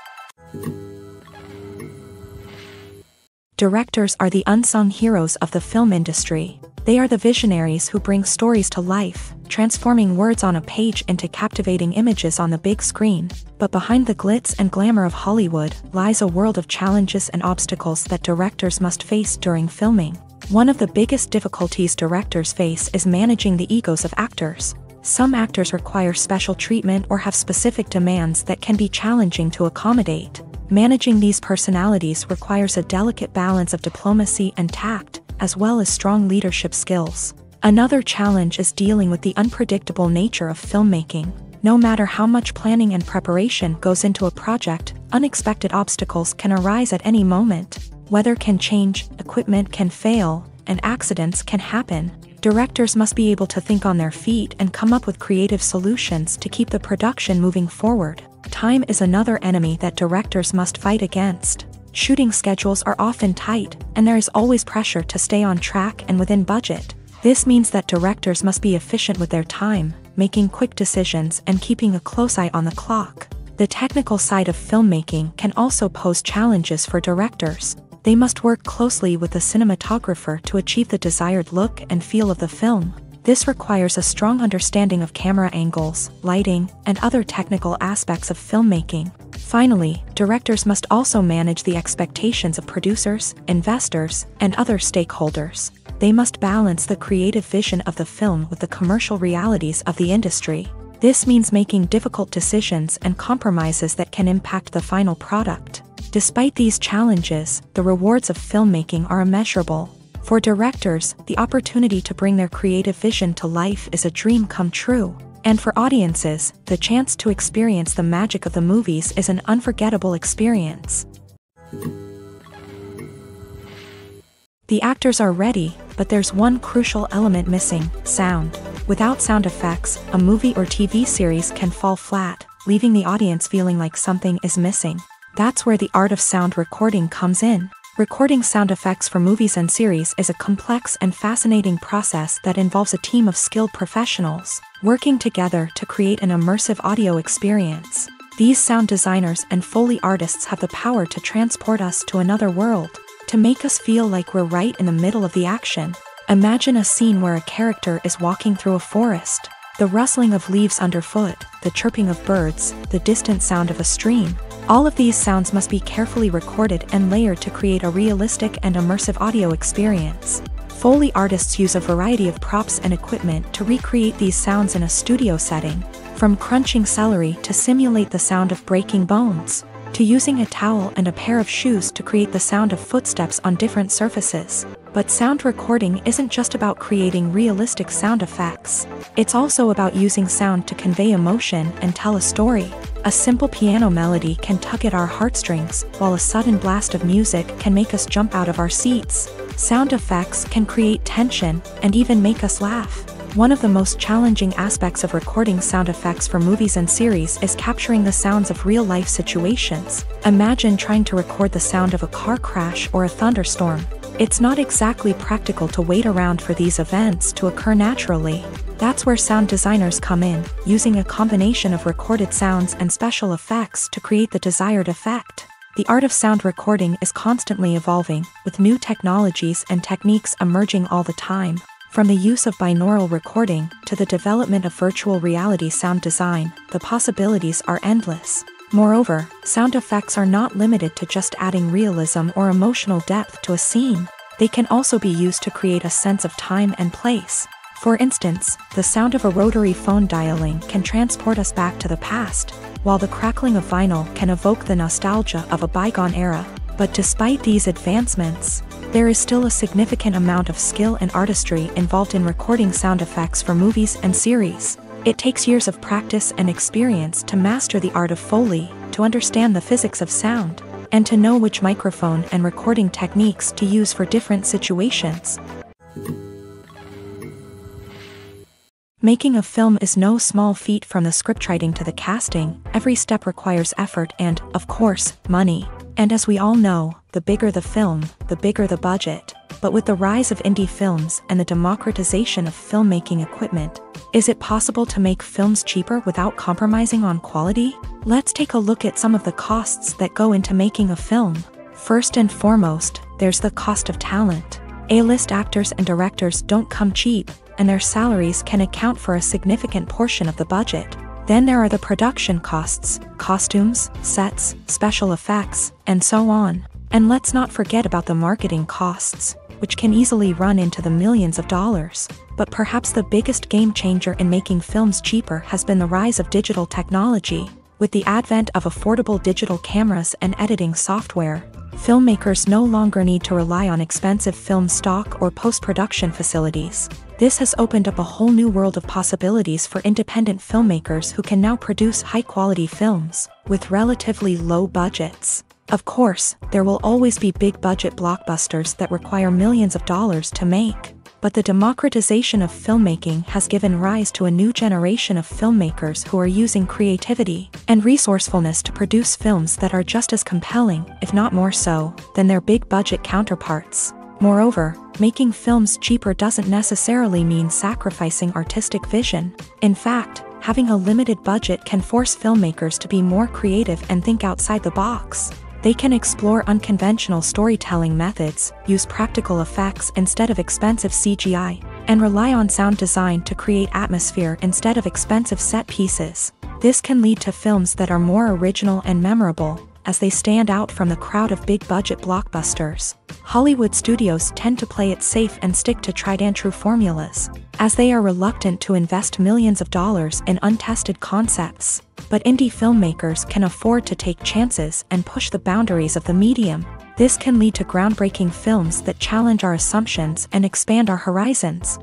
Speaker 1: Directors are the unsung heroes of the film industry. They are the visionaries who bring stories to life, transforming words on a page into captivating images on the big screen. But behind the glitz and glamour of Hollywood lies a world of challenges and obstacles that directors must face during filming. One of the biggest difficulties directors face is managing the egos of actors. Some actors require special treatment or have specific demands that can be challenging to accommodate. Managing these personalities requires a delicate balance of diplomacy and tact, as well as strong leadership skills. Another challenge is dealing with the unpredictable nature of filmmaking. No matter how much planning and preparation goes into a project, unexpected obstacles can arise at any moment. Weather can change, equipment can fail, and accidents can happen. Directors must be able to think on their feet and come up with creative solutions to keep the production moving forward. Time is another enemy that directors must fight against. Shooting schedules are often tight, and there is always pressure to stay on track and within budget. This means that directors must be efficient with their time, making quick decisions and keeping a close eye on the clock. The technical side of filmmaking can also pose challenges for directors. They must work closely with the cinematographer to achieve the desired look and feel of the film. This requires a strong understanding of camera angles, lighting, and other technical aspects of filmmaking. Finally, directors must also manage the expectations of producers, investors, and other stakeholders. They must balance the creative vision of the film with the commercial realities of the industry. This means making difficult decisions and compromises that can impact the final product. Despite these challenges, the rewards of filmmaking are immeasurable. For directors, the opportunity to bring their creative vision to life is a dream come true. And for audiences, the chance to experience the magic of the movies is an unforgettable experience. The actors are ready, but there's one crucial element missing: sound. Without sound effects, a movie or TV series can fall flat, leaving the audience feeling like something is missing. That's where the art of sound recording comes in. Recording sound effects for movies and series is a complex and fascinating process that involves a team of skilled professionals working together to create an immersive audio experience. These sound designers and Foley artists have the power to transport us to another world, to make us feel like we're right in the middle of the action. Imagine a scene where a character is walking through a forest. The rustling of leaves underfoot, the chirping of birds, the distant sound of a stream. All of these sounds must be carefully recorded and layered to create a realistic and immersive audio experience. Foley artists use a variety of props and equipment to recreate these sounds in a studio setting, from crunching celery to simulate the sound of breaking bones, to using a towel and a pair of shoes to create the sound of footsteps on different surfaces. But sound recording isn't just about creating realistic sound effects. It's also about using sound to convey emotion and tell a story. A simple piano melody can tug at our heartstrings, while a sudden blast of music can make us jump out of our seats. Sound effects can create tension and even make us laugh. One of the most challenging aspects of recording sound effects for movies and series is capturing the sounds of real-life situations. Imagine trying to record the sound of a car crash or a thunderstorm. It's not exactly practical to wait around for these events to occur naturally. That's where sound designers come in, using a combination of recorded sounds and special effects to create the desired effect. The art of sound recording is constantly evolving, with new technologies and techniques emerging all the time. From the use of binaural recording to the development of virtual reality sound design, the possibilities are endless. Moreover, sound effects are not limited to just adding realism or emotional depth to a scene. They can also be used to create a sense of time and place. For instance, the sound of a rotary phone dialing can transport us back to the past, while the crackling of vinyl can evoke the nostalgia of a bygone era. But despite these advancements, there is still a significant amount of skill and artistry involved in recording sound effects for movies and series. It takes years of practice and experience to master the art of Foley, to understand the physics of sound, and to know which microphone and recording techniques to use for different situations. Making a film is no small feat. From the scriptwriting to the casting, every step requires effort and, of course, money. And as we all know, the bigger the film, the bigger the budget. But with the rise of indie films and the democratization of filmmaking equipment, is it possible to make films cheaper without compromising on quality? Let's take a look at some of the costs that go into making a film. First and foremost, there's the cost of talent. A-list actors and directors don't come cheap, and their salaries can account for a significant portion of the budget. Then there are the production costs, costumes, sets, special effects, and so on. And let's not forget about the marketing costs, which can easily run into the millions of dollars. But perhaps the biggest game changer in making films cheaper has been the rise of digital technology. With the advent of affordable digital cameras and editing software, filmmakers no longer need to rely on expensive film stock or post-production facilities. This has opened up a whole new world of possibilities for independent filmmakers who can now produce high-quality films with relatively low budgets. Of course, there will always be big-budget blockbusters that require millions of dollars to make. But the democratization of filmmaking has given rise to a new generation of filmmakers who are using creativity and resourcefulness to produce films that are just as compelling, if not more so, than their big-budget counterparts. Moreover, making films cheaper doesn't necessarily mean sacrificing artistic vision. In fact, having a limited budget can force filmmakers to be more creative and think outside the box. They can explore unconventional storytelling methods, use practical effects instead of expensive CGI, and rely on sound design to create atmosphere instead of expensive set pieces. This can lead to films that are more original and memorable, as they stand out from the crowd of big-budget blockbusters. Hollywood studios tend to play it safe and stick to tried-and-true formulas, as they are reluctant to invest millions of dollars in untested concepts. But indie filmmakers can afford to take chances and push the boundaries of the medium. This can lead to groundbreaking films that challenge our assumptions and expand our horizons.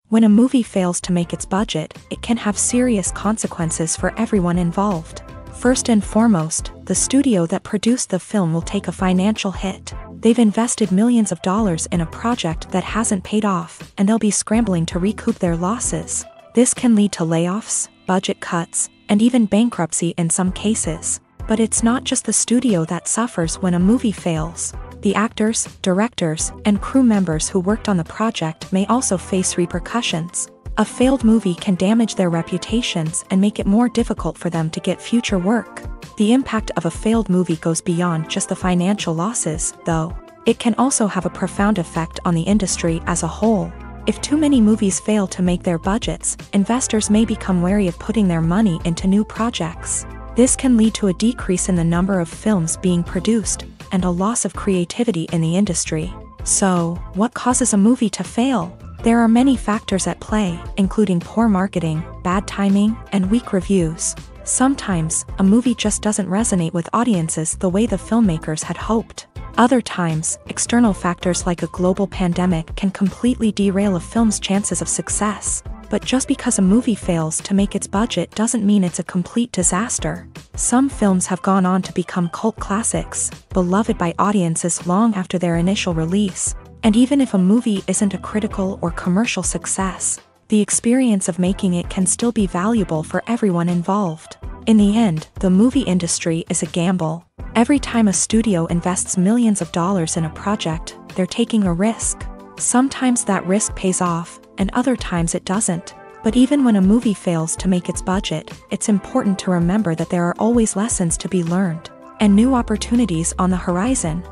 Speaker 1: When a movie fails to make its budget, it can have serious consequences for everyone involved. First and foremost, the studio that produced the film will take a financial hit. They've invested millions of dollars in a project that hasn't paid off, and they'll be scrambling to recoup their losses. This can lead to layoffs, budget cuts, and even bankruptcy in some cases. But it's not just the studio that suffers when a movie fails. The actors, directors, and crew members who worked on the project may also face repercussions. A failed movie can damage their reputations and make it more difficult for them to get future work. The impact of a failed movie goes beyond just the financial losses, though. It can also have a profound effect on the industry as a whole. If too many movies fail to make their budgets, investors may become wary of putting their money into new projects. This can lead to a decrease in the number of films being produced, and a loss of creativity in the industry. So, what causes a movie to fail? There are many factors at play, including poor marketing, bad timing, and weak reviews. Sometimes, a movie just doesn't resonate with audiences the way the filmmakers had hoped. Other times, external factors like a global pandemic can completely derail a film's chances of success. But just because a movie fails to make its budget doesn't mean it's a complete disaster. Some films have gone on to become cult classics, beloved by audiences long after their initial release. And even if a movie isn't a critical or commercial success, the experience of making it can still be valuable for everyone involved. In the end, the movie industry is a gamble. Every time a studio invests millions of dollars in a project, they're taking a risk. Sometimes that risk pays off, and other times it doesn't. But even when a movie fails to make its budget, it's important to remember that there are always lessons to be learned, and new opportunities on the horizon.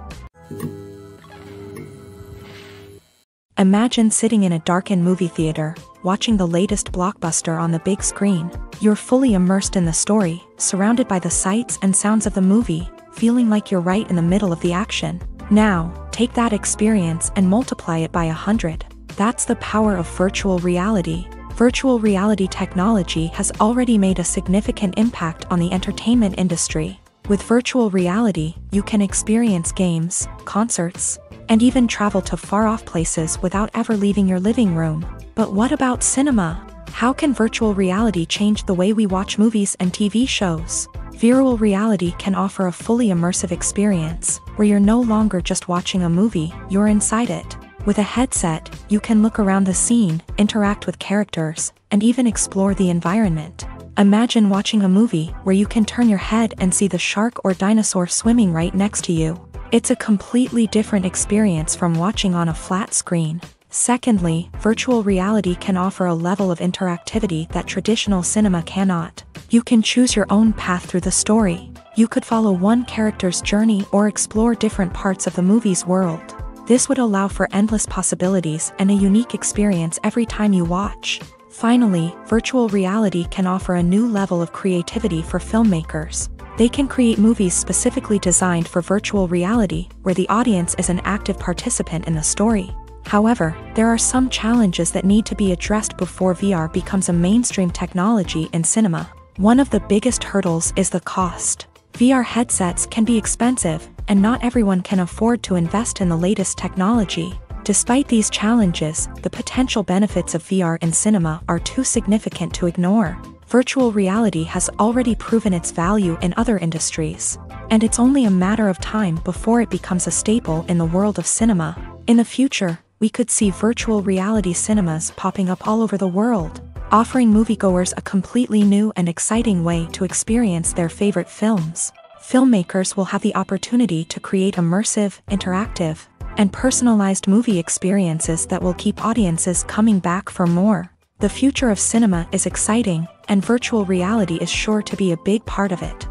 Speaker 1: Imagine sitting in a darkened movie theater, watching the latest blockbuster on the big screen. You're fully immersed in the story, surrounded by the sights and sounds of the movie, feeling like you're right in the middle of the action. Now, take that experience and multiply it by 100. That's the power of virtual reality. Virtual reality technology has already made a significant impact on the entertainment industry. With virtual reality, you can experience games, concerts, and even travel to far-off places without ever leaving your living room. But what about cinema? How can virtual reality change the way we watch movies and TV shows? Virtual reality can offer a fully immersive experience, where you're no longer just watching a movie, you're inside it. With a headset, you can look around the scene, interact with characters, and even explore the environment. Imagine watching a movie where you can turn your head and see the shark or dinosaur swimming right next to you. It's a completely different experience from watching on a flat screen. Secondly, virtual reality can offer a level of interactivity that traditional cinema cannot. You can choose your own path through the story. You could follow one character's journey or explore different parts of the movie's world. This would allow for endless possibilities and a unique experience every time you watch. Finally, virtual reality can offer a new level of creativity for filmmakers. They can create movies specifically designed for virtual reality, where the audience is an active participant in the story. However, there are some challenges that need to be addressed before VR becomes a mainstream technology in cinema. One of the biggest hurdles is the cost. VR headsets can be expensive, and not everyone can afford to invest in the latest technology. Despite these challenges, the potential benefits of VR in cinema are too significant to ignore. Virtual reality has already proven its value in other industries, and it's only a matter of time before it becomes a staple in the world of cinema. In the future, we could see virtual reality cinemas popping up all over the world, offering moviegoers a completely new and exciting way to experience their favorite films. Filmmakers will have the opportunity to create immersive, interactive, and personalized movie experiences that will keep audiences coming back for more. The future of cinema is exciting, and virtual reality is sure to be a big part of it.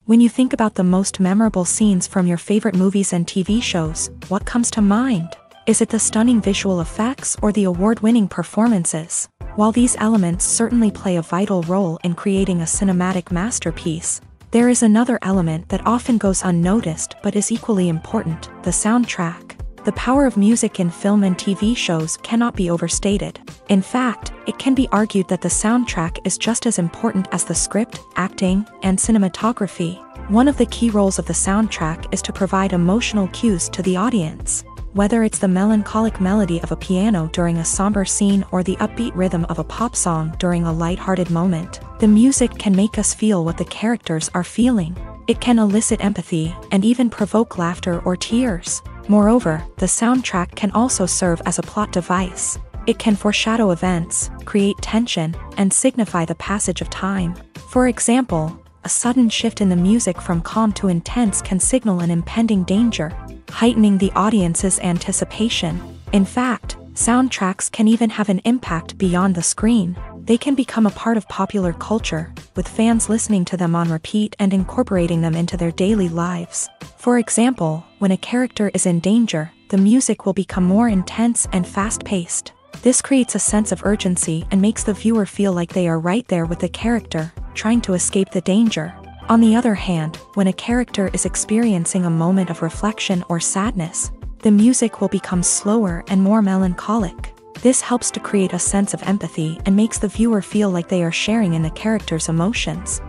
Speaker 1: When you think about the most memorable scenes from your favorite movies and TV shows, what comes to mind? Is it the stunning visual effects or the award-winning performances? While these elements certainly play a vital role in creating a cinematic masterpiece, there is another element that often goes unnoticed but is equally important: the soundtrack. The power of music in film and TV shows cannot be overstated. In fact, it can be argued that the soundtrack is just as important as the script, acting, and cinematography. One of the key roles of the soundtrack is to provide emotional cues to the audience. Whether it's the melancholic melody of a piano during a somber scene or the upbeat rhythm of a pop song during a lighthearted moment, the music can make us feel what the characters are feeling. It can elicit empathy and even provoke laughter or tears. Moreover, the soundtrack can also serve as a plot device. It can foreshadow events, create tension, and signify the passage of time. For example, a sudden shift in the music from calm to intense can signal an impending danger, heightening the audience's anticipation. In fact, soundtracks can even have an impact beyond the screen. They can become a part of popular culture, with fans listening to them on repeat and incorporating them into their daily lives. For example, when a character is in danger, the music will become more intense and fast-paced. This creates a sense of urgency and makes the viewer feel like they are right there with the character, trying to escape the danger. On the other hand, when a character is experiencing a moment of reflection or sadness, the music will become slower and more melancholic. This helps to create a sense of empathy and makes the viewer feel like they are sharing in the character's emotions.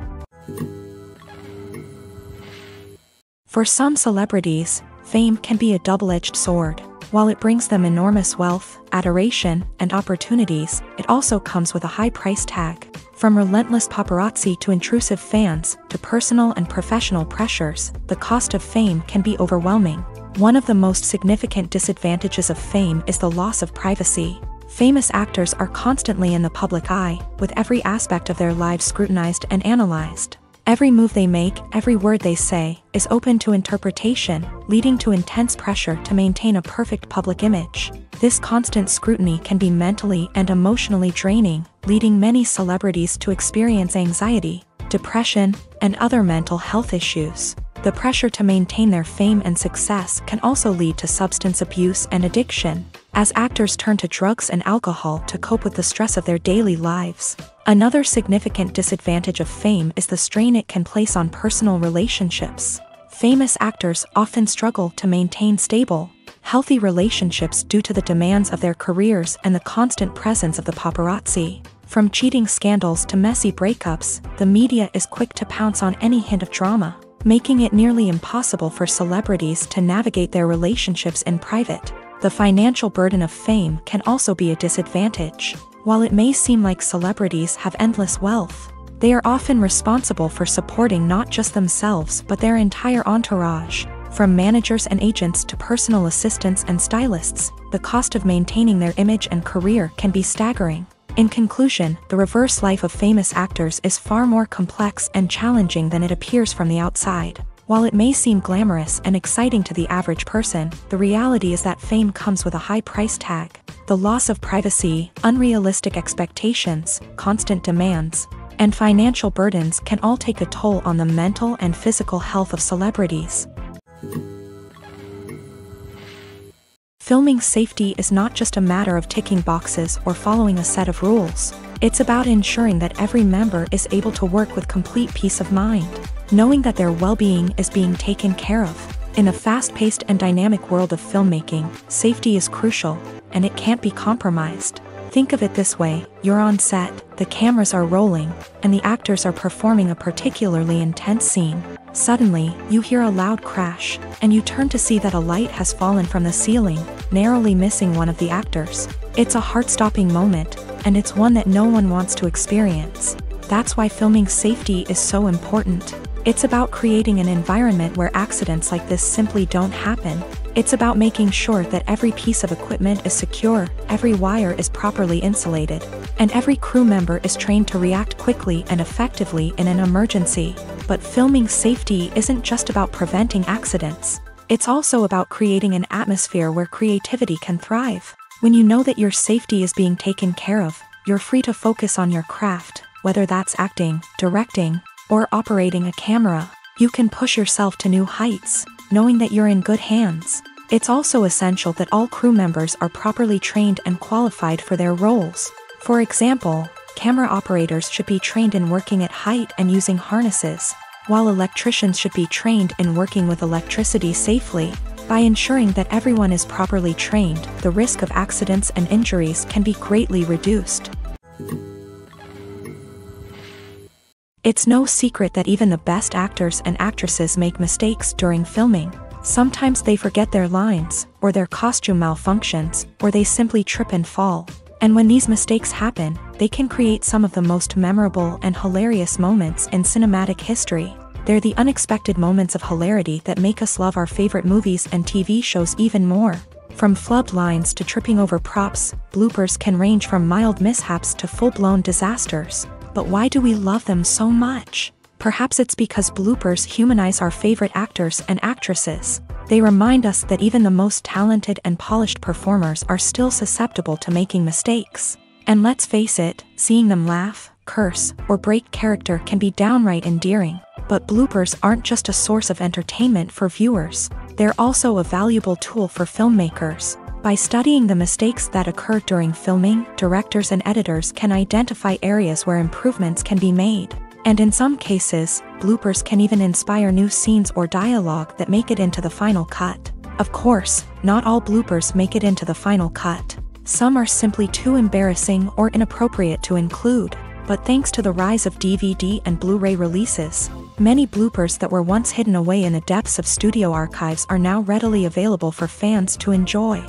Speaker 1: For some celebrities, fame can be a double-edged sword. While it brings them enormous wealth, adoration, and opportunities, it also comes with a high price tag. From relentless paparazzi to intrusive fans, to personal and professional pressures, the cost of fame can be overwhelming. One of the most significant disadvantages of fame is the loss of privacy. Famous actors are constantly in the public eye, with every aspect of their lives scrutinized and analyzed. Every move they make, every word they say, is open to interpretation, leading to intense pressure to maintain a perfect public image. This constant scrutiny can be mentally and emotionally draining, leading many celebrities to experience anxiety, depression, and other mental health issues. The pressure to maintain their fame and success can also lead to substance abuse and addiction, as actors turn to drugs and alcohol to cope with the stress of their daily lives. Another significant disadvantage of fame is the strain it can place on personal relationships. Famous actors often struggle to maintain stable, healthy relationships due to the demands of their careers and the constant presence of the paparazzi. From cheating scandals to messy breakups, the media is quick to pounce on any hint of drama, making it nearly impossible for celebrities to navigate their relationships in private. The financial burden of fame can also be a disadvantage. While it may seem like celebrities have endless wealth, they are often responsible for supporting not just themselves but their entire entourage. From managers and agents to personal assistants and stylists, the cost of maintaining their image and career can be staggering. In conclusion, the reverse life of famous actors is far more complex and challenging than it appears from the outside. While it may seem glamorous and exciting to the average person, the reality is that fame comes with a high price tag. The loss of privacy, unrealistic expectations, constant demands, and financial burdens can all take a toll on the mental and physical health of celebrities. Filming safety is not just a matter of ticking boxes or following a set of rules. It's about ensuring that every member is able to work with complete peace of mind, knowing that their well-being is being taken care of. In a fast-paced and dynamic world of filmmaking, safety is crucial, and it can't be compromised. Think of it this way: you're on set, the cameras are rolling, and the actors are performing a particularly intense scene. Suddenly, you hear a loud crash, and you turn to see that a light has fallen from the ceiling, narrowly missing one of the actors. It's a heart-stopping moment, and it's one that no one wants to experience. That's why filming safety is so important. It's about creating an environment where accidents like this simply don't happen. It's about making sure that every piece of equipment is secure, every wire is properly insulated, and every crew member is trained to react quickly and effectively in an emergency. But filming safety isn't just about preventing accidents. It's also about creating an atmosphere where creativity can thrive. When you know that your safety is being taken care of, you're free to focus on your craft, whether that's acting, directing, or operating a camera. You can push yourself to new heights, knowing that you're in good hands. It's also essential that all crew members are properly trained and qualified for their roles. For example, camera operators should be trained in working at height and using harnesses, while electricians should be trained in working with electricity safely. By ensuring that everyone is properly trained, the risk of accidents and injuries can be greatly reduced. It's no secret that even the best actors and actresses make mistakes during filming. Sometimes they forget their lines, or their costume malfunctions, or they simply trip and fall. And when these mistakes happen, they can create some of the most memorable and hilarious moments in cinematic history. They're the unexpected moments of hilarity that make us love our favorite movies and TV shows even more. From flubbed lines to tripping over props, bloopers can range from mild mishaps to full-blown disasters. But why do we love them so much? Perhaps it's because bloopers humanize our favorite actors and actresses. They remind us that even the most talented and polished performers are still susceptible to making mistakes. And let's face it, seeing them laugh, curse, or break character can be downright endearing. But bloopers aren't just a source of entertainment for viewers. They're also a valuable tool for filmmakers. By studying the mistakes that occur during filming, directors and editors can identify areas where improvements can be made. And in some cases, bloopers can even inspire new scenes or dialogue that make it into the final cut. Of course, not all bloopers make it into the final cut. Some are simply too embarrassing or inappropriate to include. But thanks to the rise of DVD and Blu-ray releases, many bloopers that were once hidden away in the depths of studio archives are now readily available for fans to enjoy.